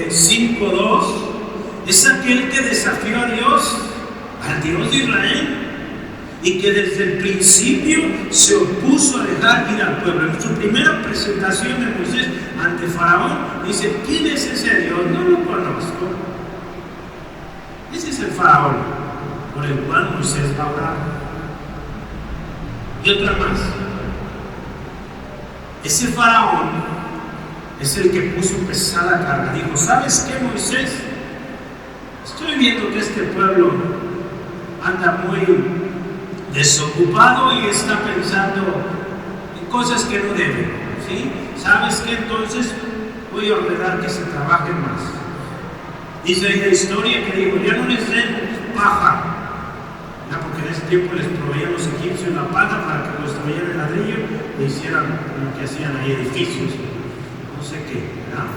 5:2 es aquel que desafió a Dios, al Dios de Israel, y que desde el principio se opuso a dejar ir al pueblo. En su primera presentación de Moisés ante Faraón dice: ¿quién es ese Dios? No lo conozco. Ese es el Faraón por el cual Moisés va a orar. Y otra más. Ese Faraón es el que puso pesada carga. Dijo: ¿sabes qué, Moisés? Estoy viendo que este pueblo anda muy desocupado y está pensando en cosas que no deben, ¿sí? ¿Sabes qué? Entonces voy a ordenar que se trabaje más. Dice ahí la historia que dijo: ya no les den paja, ya, porque en ese tiempo les proveían los egipcios la paja para que construyeran el ladrillo e hicieran lo que hacían ahí, edificios, no sé qué, ¿verdad?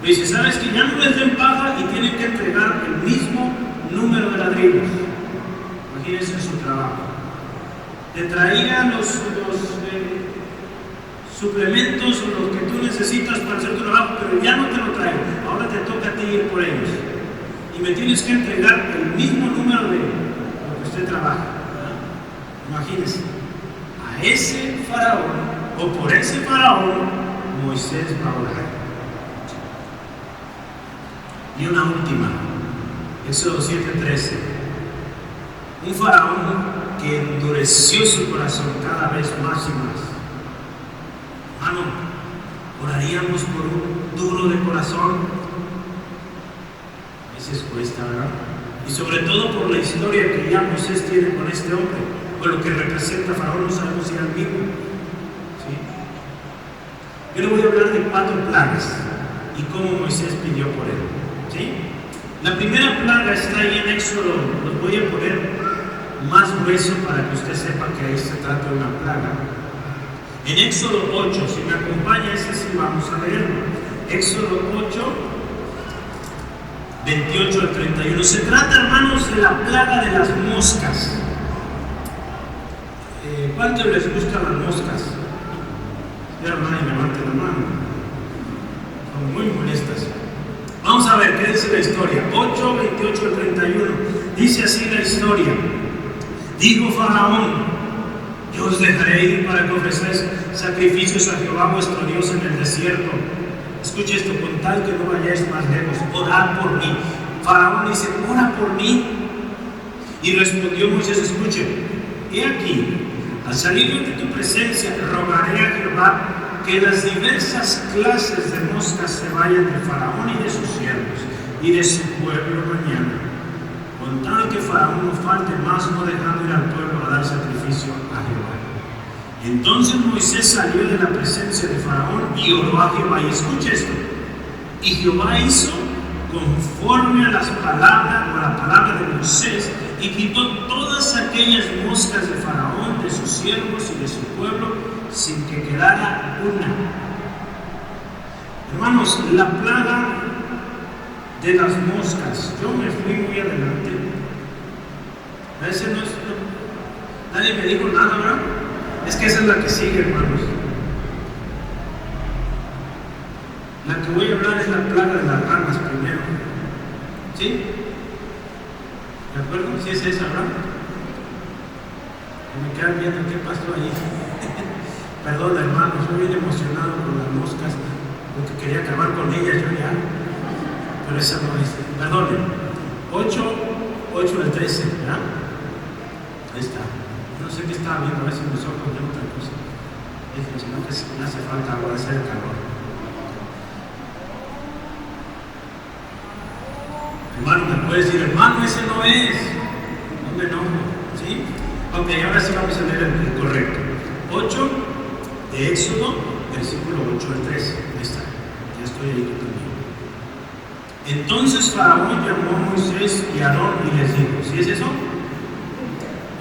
Dice: ¿sabes que ya no les den paja y tienen que entregar el mismo número de ladrillos? Imagínense su trabajo. Te traían los suplementos o lo que tú necesitas para hacer tu trabajo, pero ya no te lo traigo. Ahora te toca a ti ir por ellos. Y me tienes que entregar el mismo número de lo que usted trabaja, ¿verdad? Imagínense. A ese faraón, o por ese faraón, Moisés va a orar. Y una última, Éxodo 7:13. Un faraón que endureció su corazón cada vez más y más. Hermano, oraríamos por un duro de corazón. A veces cuesta, ¿verdad? Y sobre todo por la historia que ya Moisés tiene con este hombre, por lo que representa Faraón, no sabemos si era el mismo. ¿Sí? Yo le voy a hablar de 4 plagas y cómo Moisés pidió por él. ¿Sí? La primera plaga está ahí en Éxodo, los voy a poner más grueso para que usted sepa que ahí se trata de una plaga. En Éxodo 8, si me acompaña, ese sí vamos a leerlo. Éxodo 8, 28 al 31. Se trata, hermanos, de la plaga de las moscas. ¿Cuántos les gustan las moscas? Hermano, levanten la mano. Son muy molestas. Vamos a ver qué dice la historia. 8, 28 al 31. Dice así la historia. Dijo Faraón: yo os dejaré ir para que ofrecéis sacrificios a Jehová vuestro Dios en el desierto. Escuche esto, con tal que no vayáis más lejos, orad por mí. Faraón dice: ora por mí. Y respondió Moisés: escuche, he aquí, al salir de tu presencia, rogaré a Jehová que las diversas clases de moscas se vayan de Faraón y de sus siervos y de su pueblo mañana, con tal que Faraón no falte más, no dejando ir al pueblo a dar sacrificio a Jehová. Entonces Moisés salió de la presencia de Faraón y oró a Jehová. Y escucha esto: y Jehová hizo conforme a las palabras o a la palabra de Moisés, y quitó todas aquellas moscas de Faraón, de sus siervos y de su pueblo, sin que quedara una. Hermanos, la plaga de las moscas. Yo me fui muy adelante. A veces nadie me dijo nada, ¿verdad? Es que esa es la que sigue, hermanos. La que voy a hablar es la plaga de las ranas primero. ¿Sí? ¿De acuerdo? ¿Sí es esa, verdad? Me quedan viendo qué pasó ahí. Perdón, hermanos, estoy bien emocionado con las moscas, porque quería acabar con ellas yo ya. Pero esa no es. Perdón. 8 del 13, ¿verdad? Ahí está. No sé qué estaba viendo, a ver si mis ojos ven otra cosa. Si no, que me hace falta ahora hacer el calor. Hermano, me puede decir: hermano, ese no es. No me enojo. ¿Sí? Ok, ahora sí vamos a leer el correcto. 8 de Éxodo, versículo 8 al 13. Ahí está. Ya estoy ahí también. Entonces Faraón llamó a Moisés y a Aarón y les dijo: ¿sí es eso?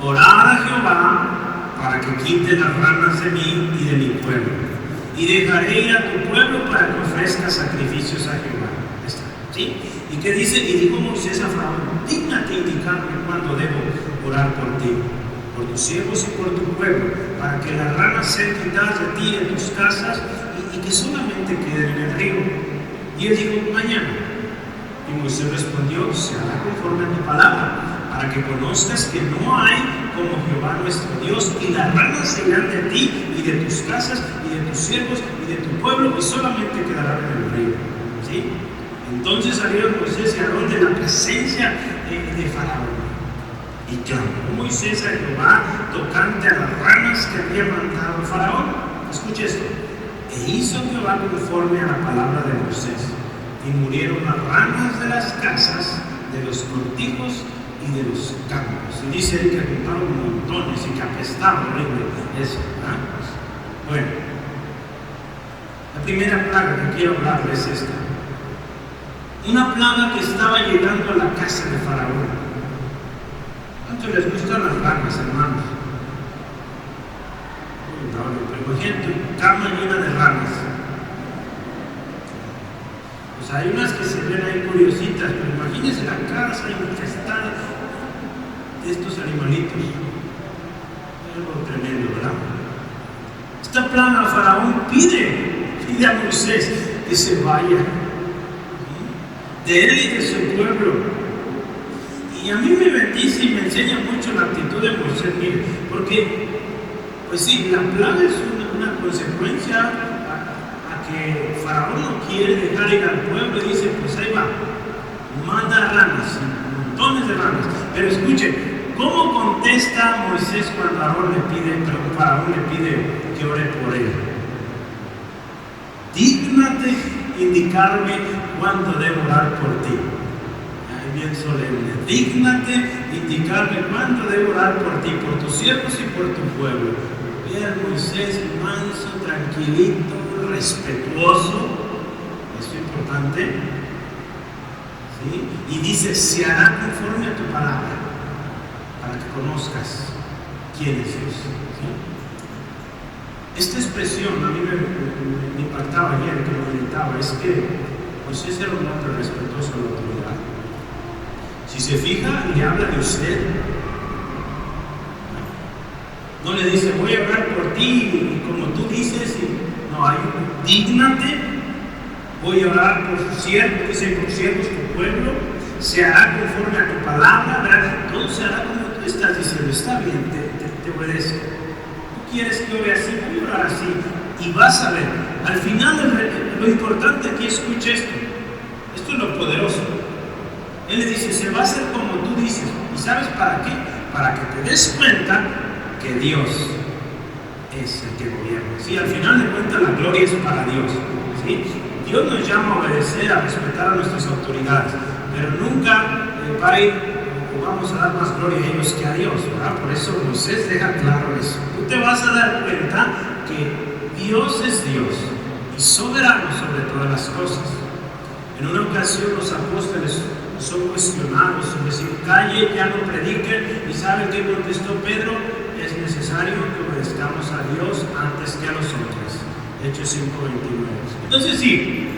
Orad a Jehová para que quite las ranas de mí y de mi pueblo, y dejaré ir a tu pueblo para que ofrezca sacrificios a Jehová. Ahí está. ¿Sí? ¿Y qué dice? Y dijo Moisés a Faraón: dígnate indicarme cuándo debo orar por ti, por tus siervos y por tu pueblo, para que las ranas sean quitadas de ti en tus casas y que solamente queden en el río. Y él dijo: mañana. Y Moisés respondió: se hará conforme a tu palabra, para que conozcas que no hay como Jehová nuestro Dios, y las ranas se irán de ti y de tus casas y de tus siervos y de tu pueblo, y solamente quedarán en el río. ¿Sí? Entonces salieron Moisés y Aarón de la presencia de Faraón, y clamó Moisés a Jehová tocante a las ranas que había mandado Faraón. Escuche esto: e hizo Jehová conforme a la palabra de Moisés, y murieron las ranas de las casas, de los cortijos y de los campos. Y dice él que juntaron montones y que apestaba horrible eso, ¿verdad? Bueno, la primera plaga que quiero hablarles es esta. Una plaga que estaba llegando a la casa de Faraón. ¿Cuánto les gustan las ranas, hermanos? Pero imagínate una cama llena de ranas. Pues hay unas que se ven ahí curiositas, pero imagínense la casa infestada de estos animalitos. Es algo tremendo, ¿verdad? Esta plaga, Faraón pide a Moisés que se vaya de él y de su pueblo. Y a mí me bendice y me enseña mucho la actitud de Moisés, mire, porque, pues sí, la plaga es una consecuencia a que Faraón no quiere dejar ir al pueblo y dice: pues ahí va, manda ranas, montones de ranas. Pero escuchen, ¿cómo contesta Moisés cuando Faraón le pide que ore por él? Dígnate indicarme cuándo debo orar por ti. Ahí bien solemne. Dígnate indicarme cuándo debo orar por ti, por tus siervos y por tu pueblo. Vean, Moisés, manso, tranquilito, respetuoso. Esto es importante. ¿Sí? Y dice: se hará conforme a tu palabra, para que conozcas quién es Dios. ¿Sí? Esta expresión a mí me impactaba ayer que lo meditaba, es que Moisés era un hombre respetuoso de la autoridad. Si se fija, le habla de usted. No le dice, voy a hablar por ti, como tú dices. No, hay un dígnate, voy a orar por sus siervos, dice, por siervos tu pueblo, se hará conforme a tu palabra, ¿verdad? Todo se hará como tú estás diciendo. Está bien, te obedezco. Tú quieres que ore así, voy a orar así. Y vas a ver, al final lo importante aquí, escucha esto. Esto es lo poderoso. Él le dice, se va a hacer como tú dices. ¿Y sabes para qué? Para que te des cuenta que Dios es el que gobierna. ¿Sí? Al final de cuentas la gloria es para Dios. ¿Sí? Dios nos llama a obedecer, a respetar a nuestras autoridades, pero nunca va a ir o vamos a dar más gloria a ellos que a Dios, ¿verdad? Por eso Moisés deja claro eso. Tú te vas a dar cuenta que Dios es Dios y soberano sobre todas las cosas. En una ocasión los apóstoles son cuestionados sobre decir, calle, ya no prediquen, y ¿saben qué contestó Pedro? Es necesario que obedezcamos a Dios antes que a los hombres. Hechos 5:29. Entonces sí,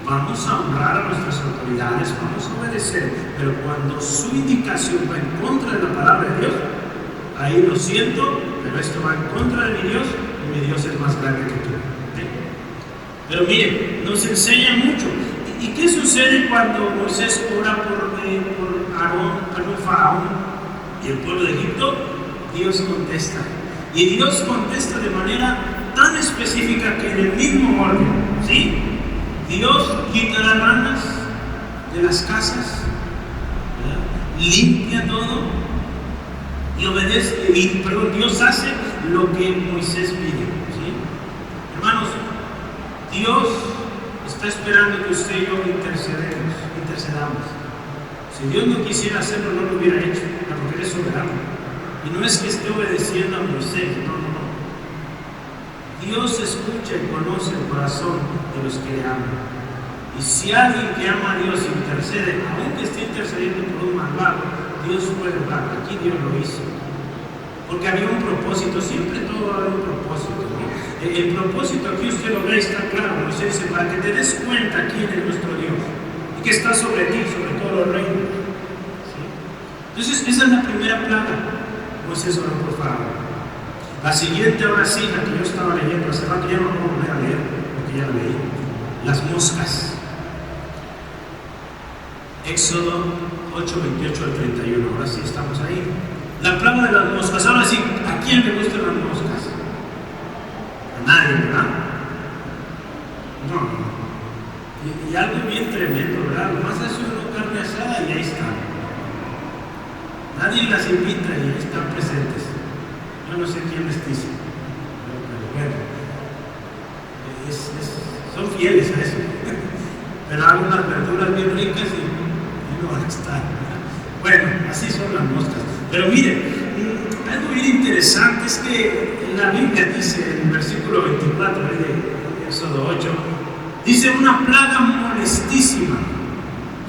vamos a honrar a nuestras autoridades, vamos a obedecer, pero cuando su indicación va en contra de la palabra de Dios, ahí lo siento, pero esto va en contra de mi Dios y mi Dios es más grande que tú. ¿Sí? Pero miren, nos enseña mucho. ¿Y qué sucede cuando Moisés ora por Faraón y el pueblo de Egipto? Dios contesta. Y Dios contesta de manera tan específica que en el mismo orden, ¿sí? Dios quita las ranas de las casas, ¿verdad? Limpia todo y obedece, Dios hace lo que Moisés pide, ¿sí? Hermanos, Dios está esperando que usted y yo intercedamos. Si Dios no quisiera hacerlo, no lo hubiera hecho, porque Él es soberano. Y no es que esté obedeciendo a Moisés, no. Dios escucha y conoce el corazón de los que le aman. Y si alguien que ama a Dios intercede, aunque esté intercediendo por un malvado, Dios puede orar. Aquí Dios lo hizo. Porque había un propósito, siempre todo va a haber un propósito, ¿no? El propósito aquí usted lo ve, está claro. Moisés dice, para que te des cuenta quién es nuestro Dios y que está sobre ti, sobre todos los reinos. ¿Sí? Entonces, esa es la primera plaga. Moisés oró por Faraón. La siguiente, ahora sí, la que yo estaba leyendo hace rato, ya no lo voy a volver a leer, porque ya la leí. Las moscas. Éxodo 8:28 al 31. Ahora sí estamos ahí. La plaga de las moscas. Ahora sí, ¿a quién le gustan las moscas? A nadie, ¿verdad? No. Y algo bien tremendo, ¿verdad? Nomás hace uno carne asada y ahí están. Nadie las invita y ahí están presentes. Yo no sé quién les dice, pero bueno, son fieles a eso. Pero hago unas verduras bien ricas y no van a estar. Bueno, así son las moscas. Pero miren, algo bien interesante es que la Biblia dice en el versículo 24 de Éxodo 8, dice una plaga molestísima.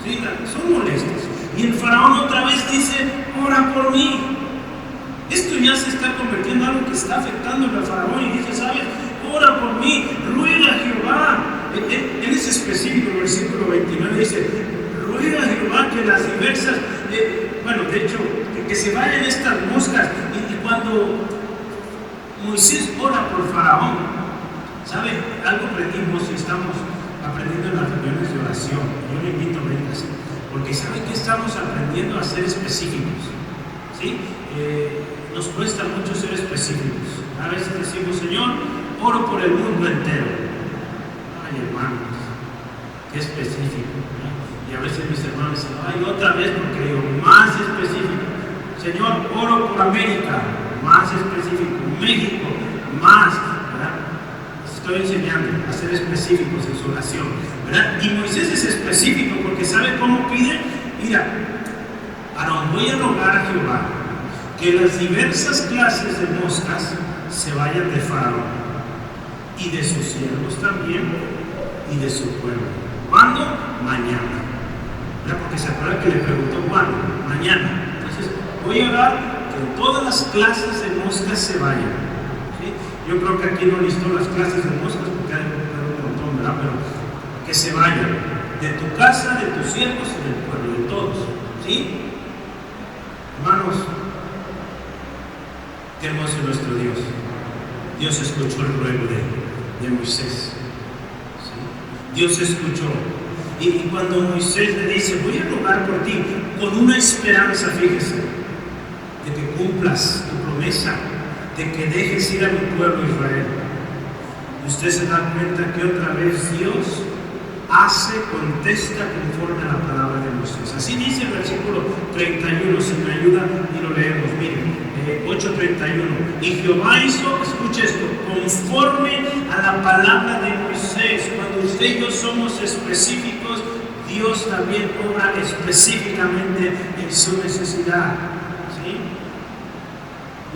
¿Sí? Son molestas. Y el faraón otra vez dice, ora por mí. Esto ya se está convirtiendo en algo que está afectando al faraón y dice, ¿sabes? Ora por mí, ruega a Jehová. En ese específico, el versículo 29 dice, ruega a Jehová que las diversas, de hecho, que se vayan estas moscas. Y cuando Moisés ora por Faraón, ¿sabe? Algo aprendimos y estamos aprendiendo en las reuniones de oración. Yo le invito a venirse, porque ¿sabe que estamos aprendiendo a ser específicos? ¿Sí? Nos cuesta mucho ser específicos. A veces decimos, Señor, oro por el mundo entero. Ay, hermanos, qué específico, ¿no? Y a veces mis hermanos dicen, ay, otra vez porque digo, más específico. Señor, oro por América, más específico. México, más, ¿verdad? Estoy enseñando a ser específicos en su oración, ¿verdad? Y Moisés es específico porque ¿sabe cómo pide? Mira, Aarón, voy a rogar a Jehová que las diversas clases de moscas se vayan de Faraón y de sus siervos también y de su pueblo. ¿Cuándo? Mañana. ¿Verdad? Porque se acuerda que le preguntó ¿cuándo? Mañana. Entonces voy a orar que todas las clases de moscas se vayan. ¿Sí? Yo creo que aquí no listó las clases de moscas porque hay un montón, ¿verdad? Pero que se vayan de tu casa, de tus siervos y del pueblo, de todos, ¿sí? Hermanos, qué hermoso es nuestro Dios. Dios escuchó el ruego de Moisés, ¿sí? Dios escuchó. Y cuando Moisés le dice, voy a rogar por ti, con una esperanza, fíjese, de que cumplas tu promesa, de que dejes ir a mi pueblo Israel. Usted se da cuenta que otra vez Dios contesta conforme a la palabra de Moisés. Así dice el versículo 31, si me ayuda y lo leemos. Miren, 8:31. Y Jehová hizo, escuche esto, conforme a la palabra de Moisés. Cuando usted y yo somos específicos, Dios también obra específicamente en su necesidad. ¿Sí?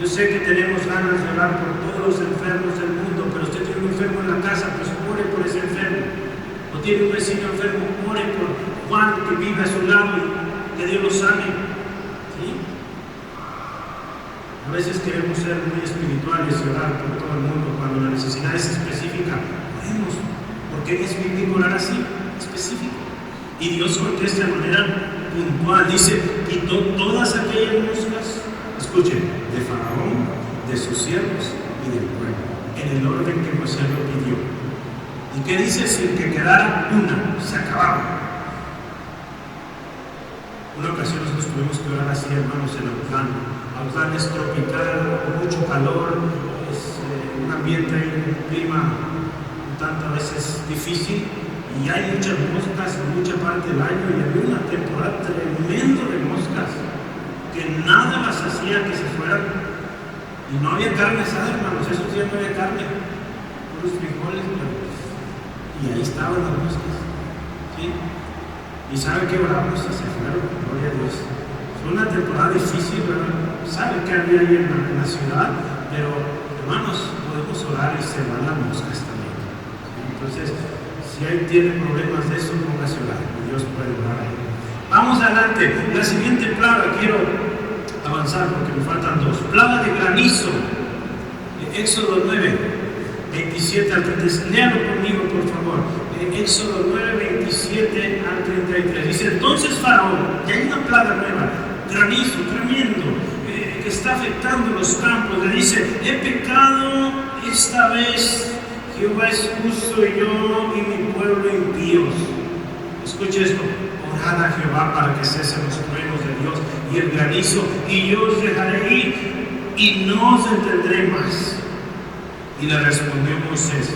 Yo sé que tenemos ganas de orar por todos los enfermos del mundo, pero usted tiene un enfermo en la casa, pues ore por ese enfermo. O tiene un vecino enfermo, ore por Juan que vive a su lado y que Dios lo sane. ¿Sí? A veces queremos ser muy espirituales y orar por todo el mundo cuando la necesidad es específica. Oremos, porque es bíblico orar así, específico. Y Dios contesta de manera puntual. Dice, quitó todas aquellas moscas, escuchen, de Faraón, de sus siervos y del pueblo, en el orden que Moisés lo pidió. ¿Y qué dice? Sin que quedara una, se acababa. Una ocasión nosotros tuvimos que orar así, hermanos, en Autlán. Autlán es tropical, mucho calor, es un ambiente, un clima un tanto a veces difícil, y hay muchas moscas en mucha parte del año, y había una temporada tremenda de moscas, que nada las hacía que se fueran, y no había carne asada, hermanos, esos días no había carne, puros frijoles, y ahí estaban las moscas, ¿sí? Y sabe que oramos y se fueron, gloria a Dios. Fue una temporada difícil, ¿verdad? Sabe que había ahí en la ciudad, pero hermanos, podemos orar y se van las moscas también. ¿Sí? Entonces, si alguien tiene problemas de eso, póngase a orar, Dios puede orar ahí. Vamos adelante, la siguiente plaga, quiero avanzar porque me faltan dos. Plaga de granizo, Éxodo 9. 27 al 33, léalo conmigo por favor. Éxodo 9, 27 al 33. Dice, entonces Faraón, y hay una plaga nueva, granizo tremendo, que está afectando los campos, le dice, he pecado esta vez, Jehová es justo y yo y mi pueblo impíos. Escuche esto, orad a Jehová para que cesen los truenos de Dios y el granizo, y yo os dejaré ir y no os detendré más. Y le respondió Moisés,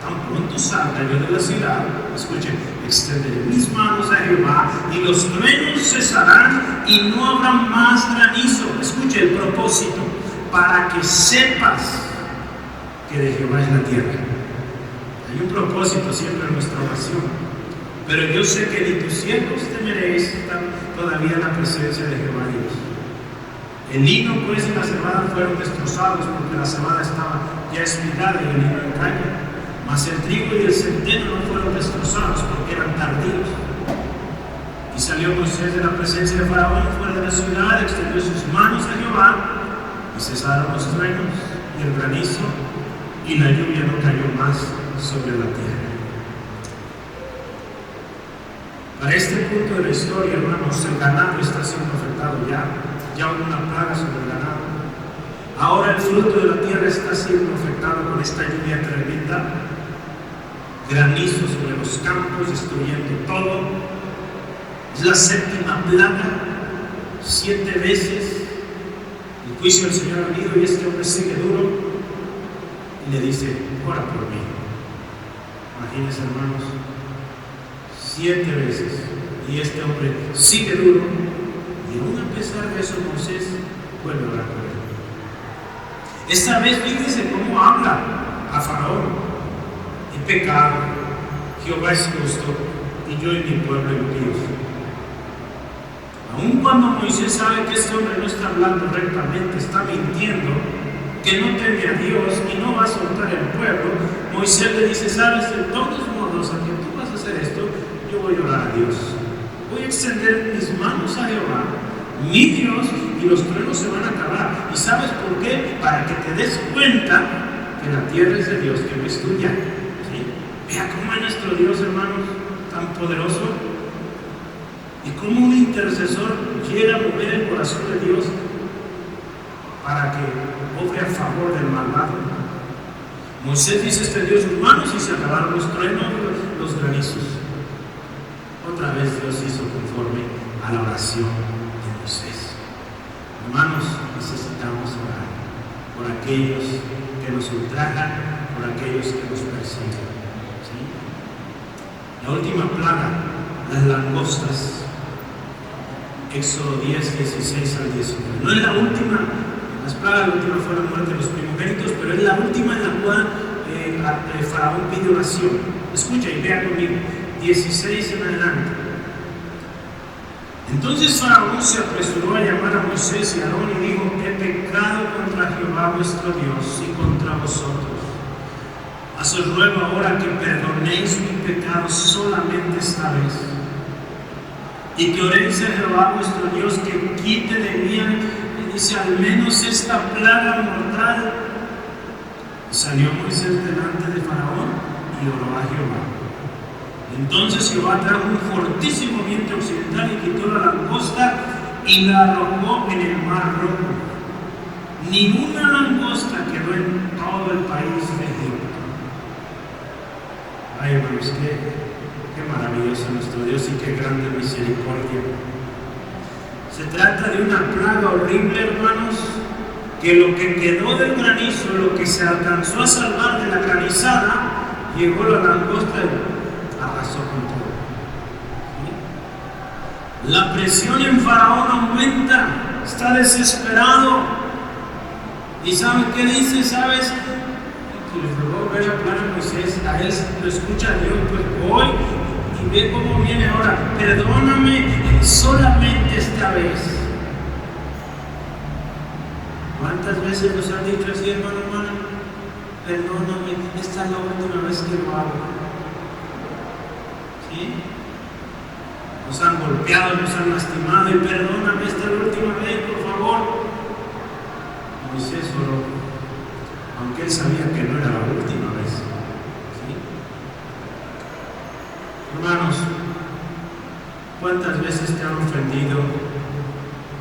tan pronto salga yo de la ciudad, escuchen, extenderé mis manos a Jehová y los truenos cesarán y no habrá más granizo. Escuche el propósito, para que sepas que de Jehová es la tierra. Hay un propósito siempre en nuestra oración, pero yo sé que ni tus siervos temeréis estar todavía en la presencia de Jehová Dios. El lino pues y la cebada fueron destrozados porque la cebada estaba ya espigada y el lino en caña, mas el trigo y el centeno no fueron destrozados porque eran tardíos. Y salió Moisés de la presencia de Faraón fuera de la ciudad, extendió sus manos a Jehová y cesaron los truenos y el granizo y la lluvia no cayó más sobre la tierra. Para este punto de la historia, hermanos, el ganado está siendo afectado ya hubo una plaga sobre el ganado. Ahora el fruto de la tierra está siendo afectado con esta lluvia tremenda, granizo sobre los campos, destruyendo todo. Es la séptima plaga, 7 veces. El juicio del Señor ha venido y este hombre sigue duro y le dice, ora por mí. Imagínense, hermanos, 7 veces y este hombre sigue duro, y aún a pesar de eso Moisés vuelve a orar por él. Esta vez fíjense cómo habla a Faraón: he pecado, Jehová es justo y yo y mi pueblo impíos. Aun cuando Moisés sabe que este hombre no está hablando rectamente, está mintiendo, que no teme a Dios y no va a soltar el pueblo, Moisés le dice, sabes, de todos modos, aunque tú vas a hacer esto, yo voy a orar a Dios. Voy a extender mis manos a Jehová, mi Dios, y los truenos se van a acabar. ¿Y sabes por qué? Para que te des cuenta que la tierra es de Dios, que no es tuya. ¿Sí? Vea cómo es nuestro Dios, hermanos, tan poderoso. Y cómo un intercesor llega a mover el corazón de Dios para que obre a favor del malvado. Moisés dice: este Dios sus manos, y se acabaron los truenos, los granizos. Otra vez Dios hizo conforme a la oración de Moisés. Hermanos, necesitamos orar por aquellos que nos ultrajan, por aquellos que nos persiguen. ¿Sí? La última plaga, las langostas. Éxodo 10, 16 al 19. No es la última, las plagas, la última fue la muerte de los primogénitos, pero es la última en la cual Faraón pide oración. Escucha y vea conmigo, 16 en adelante. Entonces Faraón se apresuró a llamar a Moisés y a Aarón y dijo: he pecado contra Jehová vuestro Dios y contra vosotros. Mas os ruego ahora que perdonéis mi pecado solamente esta vez, y que oréis a Jehová vuestro Dios que quite de mí, y dice, al menos esta plaga mortal. Y salió Moisés delante de Faraón y oró a Jehová. Entonces Jehová trajo un fortísimo viento occidental y quitó la langosta y la arrojó en el mar rojo. Ni una langosta quedó en todo el país de Egipto. Ay, hermanos, qué maravilloso nuestro Dios y qué grande misericordia. Se trata de una plaga horrible, hermanos, que lo que quedó del granizo, lo que se alcanzó a salvar de la granizada, llegó la langosta y arrasó con todo. ¿Sí? La presión en Faraón aumenta, está desesperado. ¿Y sabe qué dice? ¿Sabes? Que le rogó ver a plaga a Moisés, a él lo escucha Dios, pues voy. Y ve cómo viene ahora: perdóname solamente esta vez. ¿Cuántas veces nos han dicho así, hermano, hermana? Perdóname, esta es la última vez que lo hago. ¿Sí? Nos han golpeado, nos han lastimado, y perdóname, esta es la última vez, por favor. Moisés oró, aunque él sabía que no era la última vez. Hermanos, ¿cuántas veces te han ofendido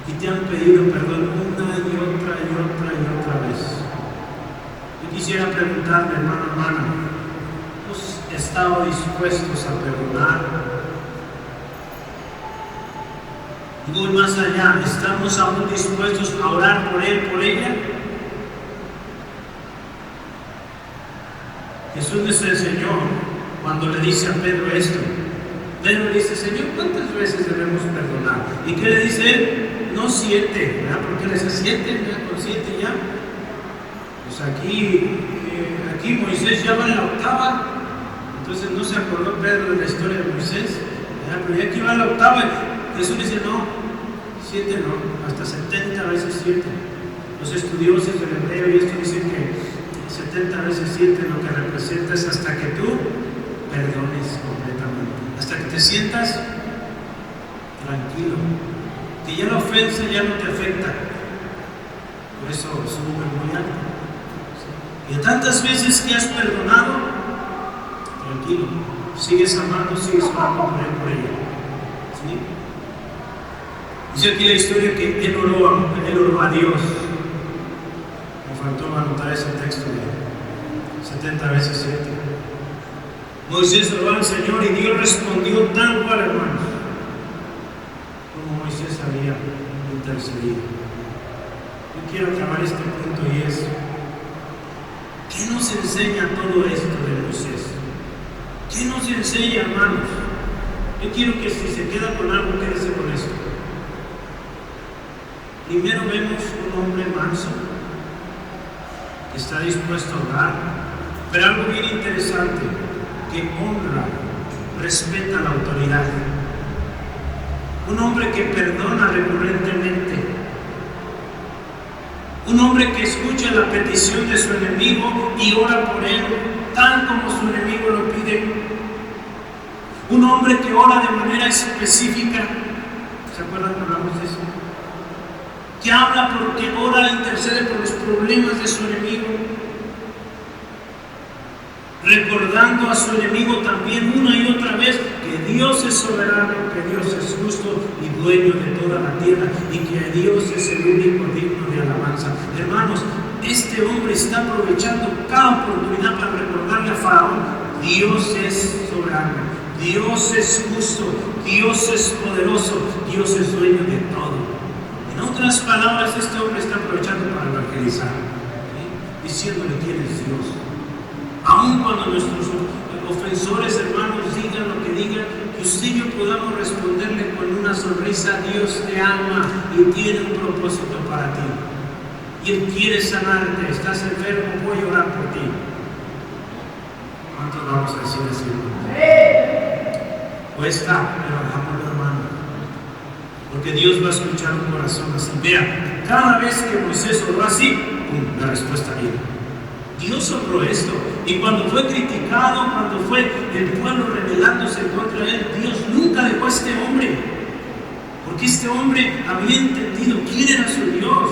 y te han pedido perdón una y otra y otra y otra vez? Yo quisiera preguntarle, hermano, hermana, ¿hemos estado dispuestos a perdonar? Y voy más allá, ¿estamos aún dispuestos a orar por él, por ella? Jesús les enseñó cuando le dice a Pedro esto. Pedro le dice: Señor, ¿cuántas veces debemos perdonar? ¿Y qué le dice él? No 7, ¿verdad? Porque le dice 7, ¿verdad? Con 7 ya. Pues aquí Moisés ya va en la 8ª. Entonces no se acordó Pedro de la historia de Moisés, ¿verdad? Pero ya aquí va en la 8ª. Jesús dice: no, 7 no, hasta 70 veces 7. Los estudiosos del hebreo y esto dicen que 70 veces 7 lo que representa es hasta que tú perdones completamente, hasta que te sientas tranquilo, que ya la ofensa ya no te afecta. Por eso sube muy alto. Y tantas veces que has perdonado, tranquilo, sigues amando, sigues orando por él, por ella. ¿Sí? Dice aquí la historia que él oró a Dios. Me faltó anotar ese texto de 70 veces 7. Moisés oró al Señor y Dios respondió tal cual, hermanos, como Moisés había intercedido. Yo quiero acabar este punto y es: ¿qué nos enseña todo esto de Moisés? ¿Qué nos enseña, hermanos? Yo quiero que si se queda con algo, quédese con esto. Primero vemos un hombre manso que está dispuesto a orar, pero algo bien interesante, que honra, respeta la autoridad. Un hombre que perdona recurrentemente. Un hombre que escucha la petición de su enemigo y ora por él, tal como su enemigo lo pide. Un hombre que ora de manera específica. ¿Se acuerdan que hablamos de eso? Que habla porque ora e intercede por los problemas de su enemigo. recordando a su enemigo también una y otra vez que Dios es soberano, que Dios es justo y dueño de toda la tierra y que Dios es el único digno de alabanza. Hermanos, este hombre está aprovechando cada oportunidad para recordarle a Faraón: Dios es soberano, Dios es justo, Dios es poderoso, Dios es dueño de todo. En otras palabras, este hombre está aprovechando para evangelizar, diciéndole quién es Dios. Aun cuando nuestros ofensores, hermanos, digan lo que digan, que usted y yo podamos responderle con una sonrisa: Dios te ama y tiene un propósito para ti. Y Él quiere sanarte. Estás enfermo, voy a orar por ti. ¿Cuántos vamos a decir así? Cuesta, pero hagámoslo, hermano. Porque Dios va a escuchar un corazón así. Vea, cada vez que Moisés oró así, ¡pum!, la respuesta viene. Dios obró esto. Y cuando fue criticado, cuando fue el pueblo rebelándose contra él, Dios nunca dejó a este hombre. Porque este hombre había entendido quién era su Dios.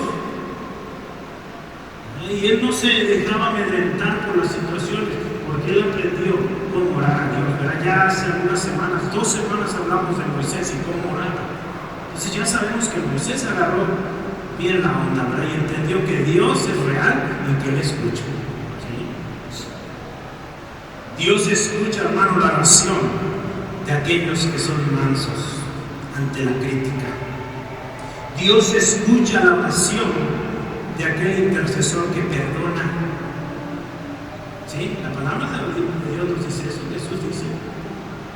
Y él no se dejaba amedrentar por las situaciones, porque él aprendió cómo orar a Dios. ¿Verdad? Ya hace algunas semanas, 2 semanas hablamos de Moisés y cómo orar. Entonces ya sabemos que Moisés agarró bien la onda, ¿verdad? Y entendió que Dios es real y que Él escucha. ¿Sí? Dios escucha, hermano, la oración de aquellos que son mansos ante la crítica. Dios escucha la oración de aquel intercesor que perdona. ¿Sí? La palabra de Dios nos dice eso. Jesús dice: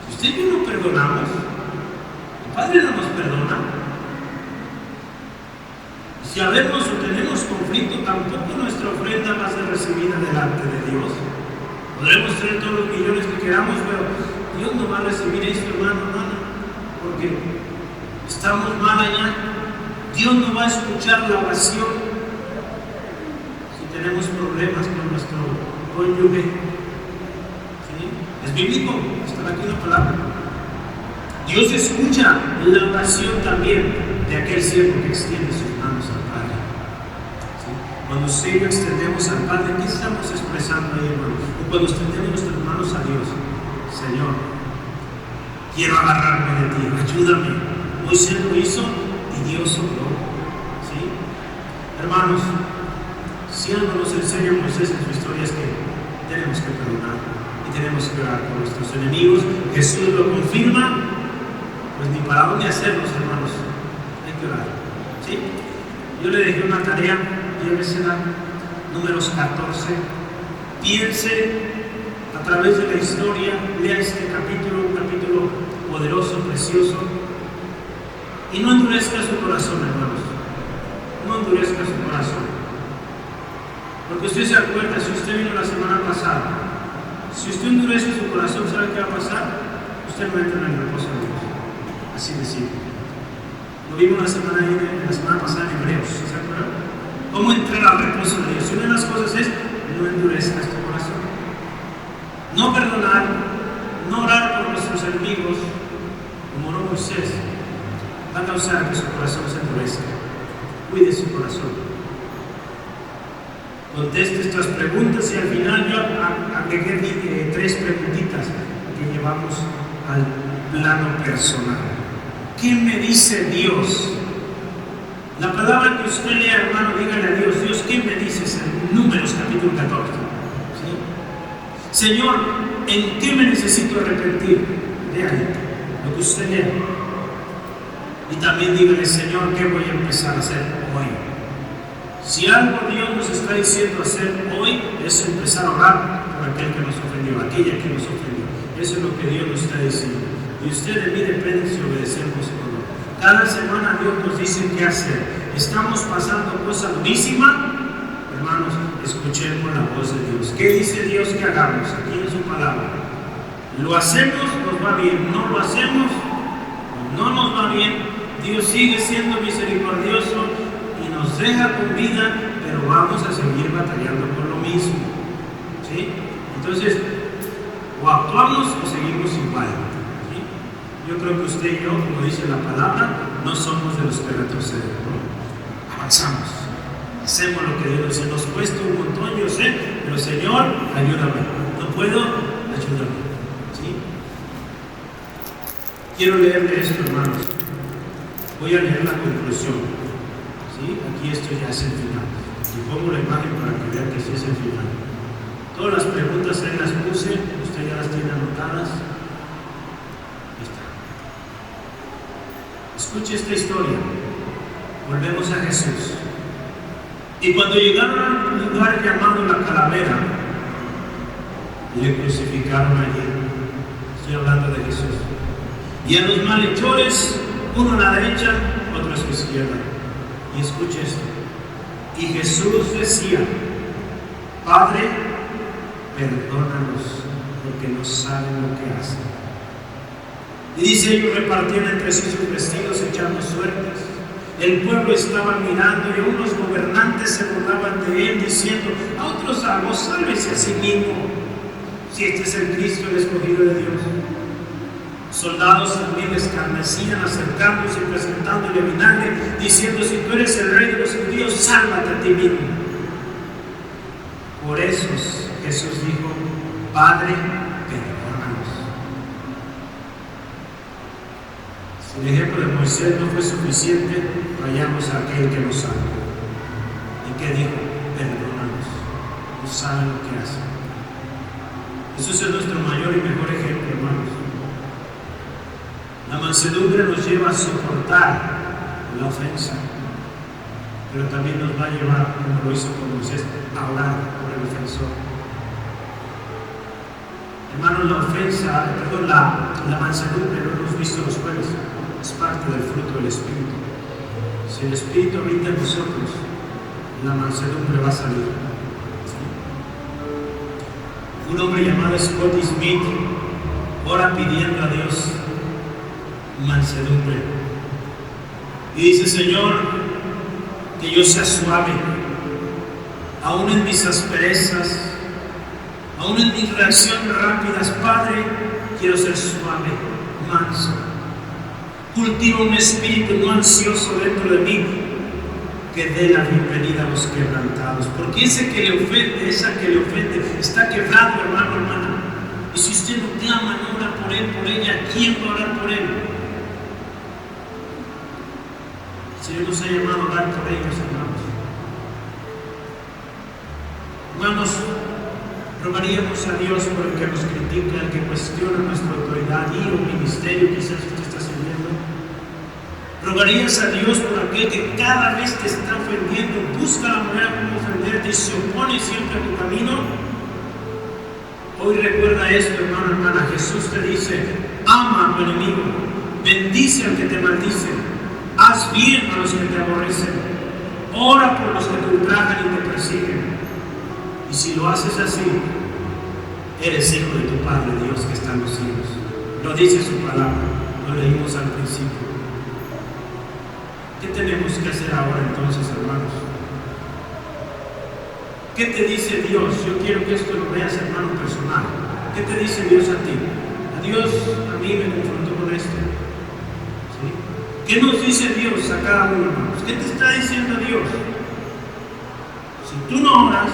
si usted y yo no perdonamos, el Padre no nos perdona. Si habemos o tenemos conflicto, tampoco nuestra ofrenda va a ser recibida delante de Dios. Podremos tener todos los millones que queramos, pero Dios no va a recibir esto, hermano, porque estamos mal allá. Dios no va a escuchar la oración si tenemos problemas con nuestro cónyuge. ¿Sí? Es bíblico, está aquí la palabra. Dios escucha la oración también de aquel siervo que extiende sus manos al Padre. ¿Sí? Cuando usted y yo extendemos al Padre, ¿qué estamos expresando ahí, hermano? O cuando extendemos nuestras manos a Dios: Señor, quiero agarrarme de ti, ayúdame. Moisés lo hizo y Dios obró. ¿Sí? Hermanos, si algo nos enseña Moisés en su historia es que tenemos que perdonar y tenemos que orar por nuestros enemigos. Jesús lo confirma. Pues ni para dónde hacerlos, hermanos. Hay que orar. ¿Sí? Yo le dejé una tarea, llévesela, Números 14. Piense a través de la historia, lea este capítulo, un capítulo poderoso, precioso, y no endurezca su corazón, hermanos. No endurezca su corazón. Porque usted se acuerda, si usted vino la semana pasada, si usted endurece su corazón, ¿sabe qué va a pasar? Usted no entra en el reposo de Dios. Así de simple. Lo vimos la semana pasada en Hebreos, ¿se acuerdan? ¿Cómo entrar al reposo de Dios? Y una de las cosas es: no endurezcas tu corazón. No perdonar, no orar por nuestros enemigos, como oró Moisés, va a causar que su corazón se endurezca. Cuide su corazón. Conteste estas preguntas, y al final yo agregué 3 preguntitas que llevamos al plano personal. ¿Qué me dice Dios? La palabra que usted lea, hermano, dígale a Dios: Dios, ¿qué me dices en Números capítulo 14? ¿Sí? Señor, ¿en qué me necesito arrepentir? Léale lo que usted lea. Y también dígale: Señor, ¿qué voy a empezar a hacer hoy? Si algo Dios nos está diciendo hacer hoy, es empezar a orar por aquel que nos ofendió, aquella que nos ofendió. Eso es lo que Dios nos está diciendo. Y usted de mí depende si obedecemos o no. Cada semana Dios nos dice qué hacer. Estamos pasando cosa durísima, hermanos, escuchemos la voz de Dios. ¿Qué dice Dios que hagamos? Aquí en su palabra. Lo hacemos, nos va bien. No lo hacemos, no nos va bien. Dios sigue siendo misericordioso y nos deja con vida, pero vamos a seguir batallando por lo mismo. ¿Sí? Entonces, o actuamos o seguimos igual. ¿Sí? Yo creo que usted y yo, como dice la palabra, no somos de los que retroceden, ¿no? Avanzamos, Hacemos lo que Dios dice. Nos cuesta un montón, yo sé, pero Señor, ayúdame. No puedo, ayúdame. ¿Sí? Quiero leerle esto, hermanos. Voy a leer la conclusión. ¿Sí? Aquí esto ya es el final. Y pongo la imagen para que vean que sí es el final. Todas las preguntas ahí las puse, usted ya las tiene anotadas. Ahí está. Escuche esta historia. Volvemos a Jesús. Y cuando llegaron a un lugar llamado la Calavera, le crucificaron allí. Estoy hablando de Jesús. Y a los malhechores, uno a la derecha, otro a su izquierda. Y escuche esto. Y Jesús decía: Padre, perdónalos, porque no saben lo que hacen. Y dice, ellos repartían entre sí sus vestidos echando suertes. El pueblo estaba mirando y unos gobernantes se burlaban de él, diciendo: a otros salvos, sálvese a sí mismo, si este es el Cristo, el escogido de Dios. Soldados también les escarnecían, acercándose y presentándole vinagre, diciendo: si tú eres el rey de los judíos, sálvate a ti mismo. Por eso Jesús dijo: Padre, perdónalos. Si el ejemplo de Moisés no fue suficiente, vayamos a aquel que nos salva. ¿Y qué dijo? Perdónalos. No saben lo que hacen. Eso es nuestro mayor y mejor ejemplo, hermanos. La mansedumbre nos lleva a soportar la ofensa, pero también nos va a llevar, como lo hizo con Moisés, a orar por el ofensor. Hermanos, la mansedumbre, lo hemos visto los jueves, es parte del fruto del Espíritu. Si el Espíritu habita en nosotros, la mansedumbre va a salir. Un hombre llamado Scott Smith ora pidiendo a Dios mansedumbre. Y dice: Señor, que yo sea suave, aún en mis asperezas, aún en mis reacciones rápidas. Padre, quiero ser suave, manso. Cultiva un espíritu no ansioso dentro de mí, que dé la bienvenida a los quebrantados. Porque ese que le ofende, esa que le ofende, está quebrado, hermano, hermana. Y si usted no clama, no ora por él, por ella, ¿quién va a orar por él? El Señor nos ha llamado a orar por ellos, hermanos. Hermanos, rogaríamos a Dios por el que nos critica, el que cuestiona nuestra autoridad y o ministerio, quizás usted está sirviendo. Rogarías a Dios por aquel que cada vez te está ofendiendo, busca la manera como ofenderte y se opone siempre a tu camino. Hoy recuerda esto, hermano, hermana. Jesús te dice: ama a tu enemigo, bendice al que te maldice, haz bien a los que te aborrecen, ora por los que te ultrajan y te persiguen. Y si lo haces así, eres hijo de tu Padre Dios que está en los cielos. Lo dice su palabra, lo leímos al principio. ¿Qué tenemos que hacer ahora entonces, hermanos? ¿Qué te dice Dios? Yo quiero que esto lo veas, hermano, personal. ¿Qué te dice Dios a ti? A Dios, a mí me confrontó con esto. ¿Sí? ¿Qué nos dice Dios a cada uno, hermanos? ¿Qué te está diciendo Dios? Si tú no oras,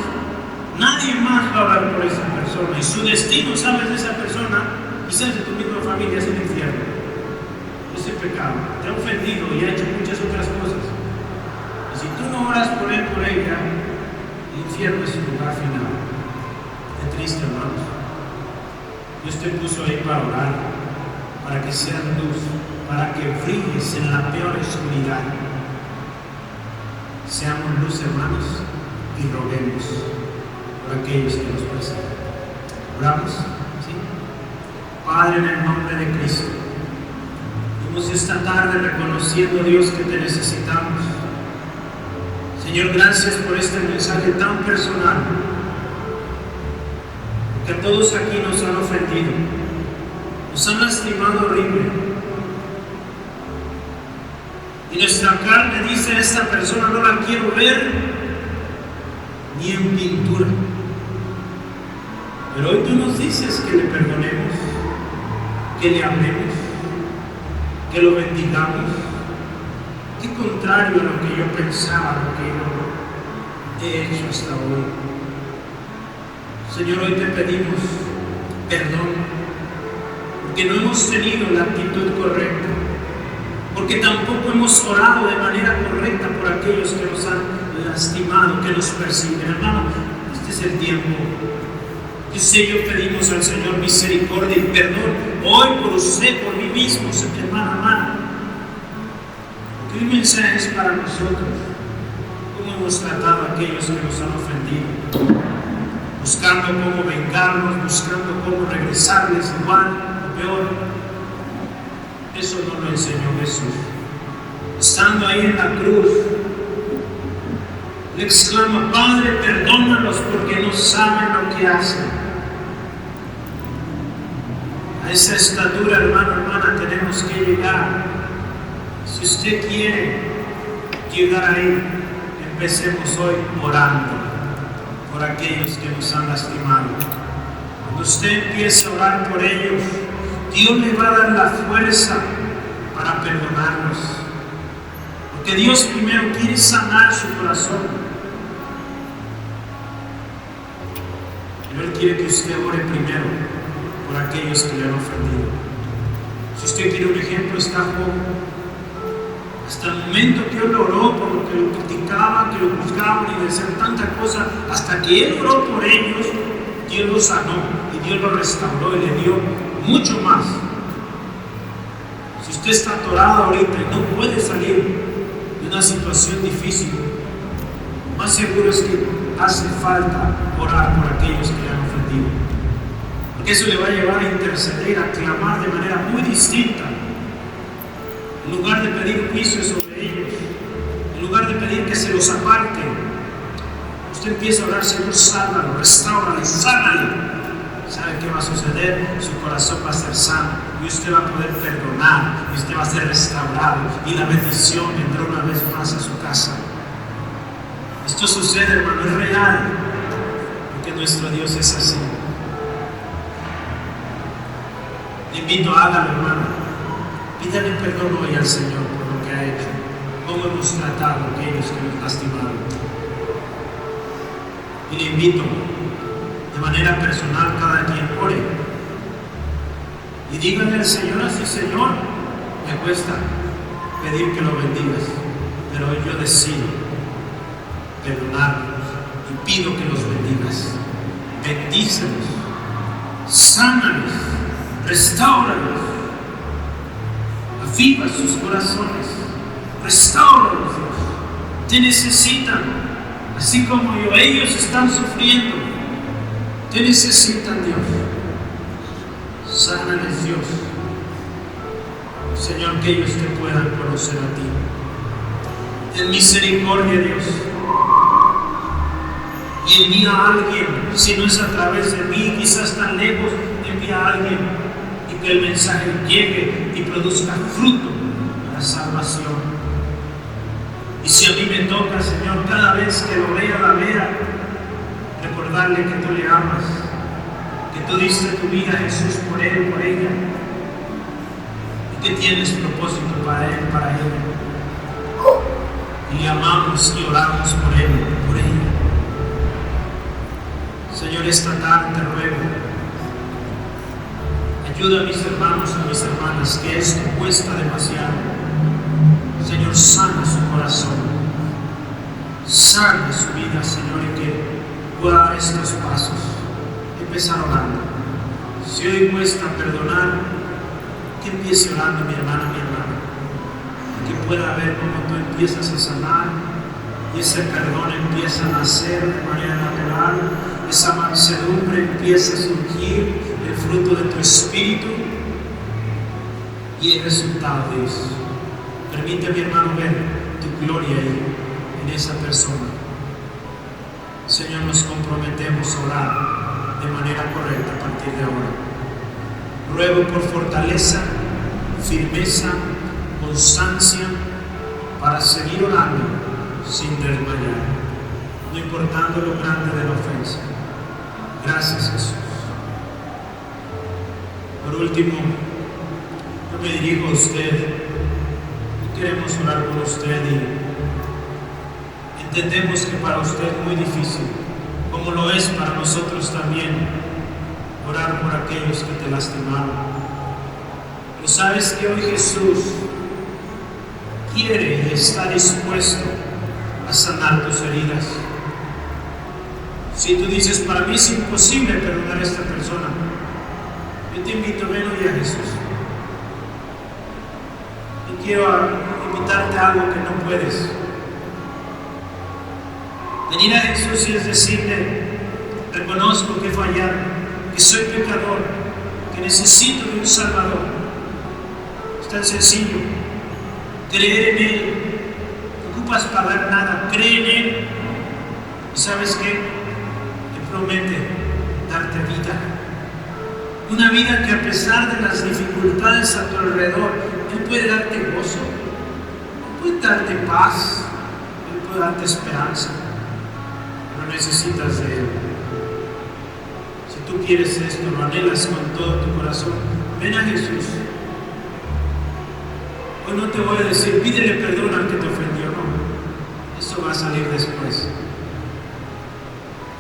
nadie más va a orar por esa persona. Y su destino, sabes, de esa persona, quizás de tu misma familia, es el infierno. Ese pecado te ha ofendido y ha hecho muchas otras cosas. Y si tú no oras por él, por ella, el infierno es su lugar final. Qué triste, hermanos. Dios te puso ahí para orar, para que seas luz, para que brilles en la peor oscuridad. Seamos luz, hermanos, y roguemos por aquellos que nos persiguen. ¿Oramos? ¿Sí? Padre, en el nombre de Cristo, esta tarde reconociendo, Dios, que te necesitamos. Señor, gracias por este mensaje tan personal, que a todos aquí nos han ofendido, nos han lastimado horrible, y nuestra carne dice: esta persona no la quiero ver ni en pintura. Pero hoy tú nos dices que le perdonemos, que le amemos, que lo bendigamos. Qué contrario a lo que yo pensaba, lo que yo he hecho hasta hoy. Señor, hoy te pedimos perdón, porque no hemos tenido la actitud correcta, porque tampoco hemos orado de manera correcta por aquellos que nos han lastimado, que nos persiguen. Hermano, este es el tiempo. Que yo pedimos al Señor misericordia y perdón hoy por usted, por mí mismo, hermana. Porque mi mensaje es para nosotros. ¿Cómo hemos tratado a aquellos que nos han ofendido? Buscando cómo vengarnos, buscando cómo regresarles igual o peor. Eso no lo enseñó Jesús. Estando ahí en la cruz, le exclama: Padre, perdónalos porque no saben lo que hacen. A esa estatura, hermana, tenemos que llegar. Si usted quiere llegar ahí, empecemos hoy orando por aquellos que nos han lastimado. Cuando usted empiece a orar por ellos, Dios le va a dar la fuerza para perdonarlos. Porque Dios primero quiere sanar su corazón. Pero Él quiere que usted ore primero por aquellos que le han ofendido. Si usted quiere un ejemplo, está Job. Hasta el momento que Él oró por lo que lo criticaban, que lo juzgaban y decían tanta cosa, hasta que Él oró por ellos, Dios lo sanó y Dios lo restauró y le dio mucho más. Si usted está atorado ahorita y no puede salir de una situación difícil, más seguro es que hace falta orar por aquellos que le han ofendido, porque eso le va a llevar a interceder, a clamar de manera muy distinta. En lugar de pedir juicio sobre ellos, en lugar de pedir que se los aparte, usted empieza a orar: Señor, sálvalo, restáurale, sánale. ¿Sabe qué va a suceder? Su corazón va a ser sano y usted va a poder perdonar y usted va a ser restaurado y la bendición vendrá una vez más a su casa. Esto sucede, hermano, es real, porque nuestro Dios es así. Le invito a hágalo, hermano. Pídale perdón hoy al Señor por lo que ha hecho, cómo hemos tratado a aquellos que nos lastimaron. Y le invito de manera personal, cada quien ore y dígale al Señor así: Señor, me cuesta pedir que lo bendigas, pero hoy yo decido perdonarlos y pido que los bendigas. Bendícelos, sánalos, restáuralos, aviva sus corazones, restáuralos, Dios. Te necesitan, así como yo. Ellos están sufriendo, te necesitan, Dios. Sánales, Dios. Señor, que ellos te puedan conocer a ti. En misericordia, Dios. Y envía a alguien, si no es a través de mí, quizás tan lejos, envía a alguien y que el mensaje llegue y produzca fruto para salvación. Y si a mí me toca, Señor, cada vez que lo vea, la vea, recordarle que tú le amas, que tú diste tu vida, Jesús, por él, por ella, y que tienes propósito para él, para ella. Y le amamos y oramos por él, por ella. Señor, esta tarde te ruego, ayuda a mis hermanos, a mis hermanas, que esto cuesta demasiado. Señor, sana su corazón, sana su vida, Señor, y que pueda dar estos pasos. Empezar orando. Si hoy cuesta perdonar, que empiece orando, mi hermana, que pueda ver cómo tú empiezas a sanar y ese perdón empieza a nacer de manera natural, esa mansedumbre empieza a surgir, el fruto de tu espíritu y el resultado de eso. Permite, mi hermano, ver tu gloria ahí, en esa persona. Señor, nos comprometemos a orar de manera correcta a partir de ahora. Ruego por fortaleza, firmeza, constancia, para seguir orando sin desmayar, no importando lo grande de la ofensa. Gracias, Jesús. Por último, yo me dirijo a usted. Queremos orar por usted y Entendemos que para usted es muy difícil, como lo es para nosotros también, orar por aquellos que te lastimaron. Pero sabes que hoy Jesús quiere y está dispuesto a sanar tus heridas. Si tú dices, para mí es imposible perdonar a esta persona, yo te invito, ven hoy a Jesús. Y quiero invitarte a algo que no puedes. Venir a Jesús y es decirle, reconozco que he fallado, que soy pecador, que necesito de un Salvador. Es tan sencillo. Creer en Él. No ocupas pagar nada. Cree en Él. ¿Y sabes qué? Te promete darte vida. Una vida que a pesar de las dificultades a tu alrededor, Él puede darte gozo. Él puede darte paz. Él puede darte esperanza. Pero necesitas de Él. Si tú quieres esto, lo anhelas con todo tu corazón, ven a Jesús. Hoy no te voy a decir, pídele perdón al que te ofendió, no. Eso va a salir después.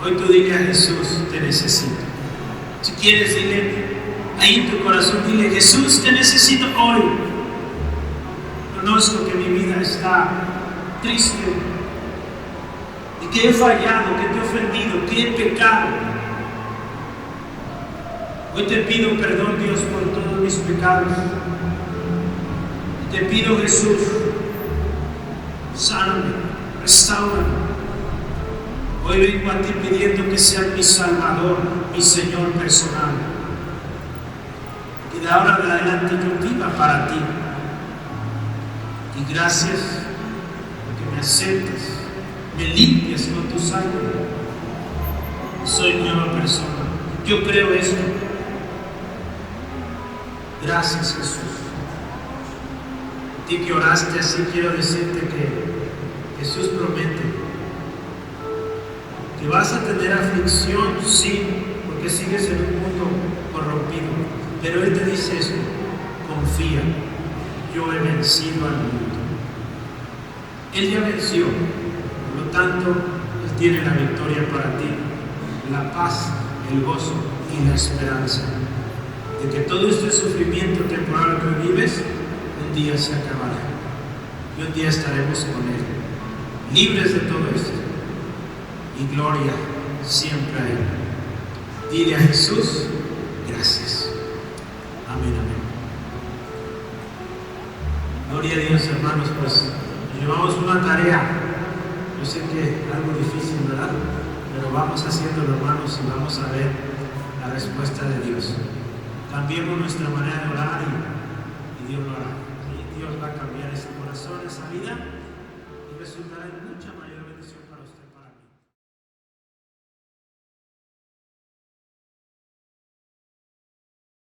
Hoy tú dile a Jesús, te necesito. Si quieres, dile, ahí en tu corazón, dile, Jesús, te necesito hoy. Conozco que mi vida está triste, y que he fallado, que te he ofendido, que he pecado. Hoy te pido perdón, Dios, por todos mis pecados. Te pido, Jesús, sáname, restaurame. Hoy vengo a ti pidiendo que seas mi Salvador, mi Señor personal. Y de ahora en adelante yo viva para ti. Y gracias porque me aceptas, me limpias con tu sangre. Soy nueva persona. Yo creo esto. Gracias, Jesús. A ti que oraste así, quiero decirte que Jesús promete que vas a tener aflicción, sí, porque sigues en un mundo corrompido. Pero Él te dice esto: confía, yo he vencido al mundo. Él ya venció, por lo tanto, Él tiene la victoria para ti, la paz, el gozo y la esperanza de que todo este sufrimiento temporal que vives un día se acabará y un día estaremos con Él, libres de todo esto, y gloria siempre a Él. Dile a Jesús, gracias. Amén, amén. Gloria a Dios, hermanos, pues llevamos una tarea. Yo sé que es algo difícil, ¿verdad? Pero vamos haciéndolo, hermanos, y vamos a ver la respuesta de Dios. Cambiemos nuestra manera de orar y Dios lo hará. Y Dios va a cambiar ese corazón, esa vida, y resultará en mucha mayor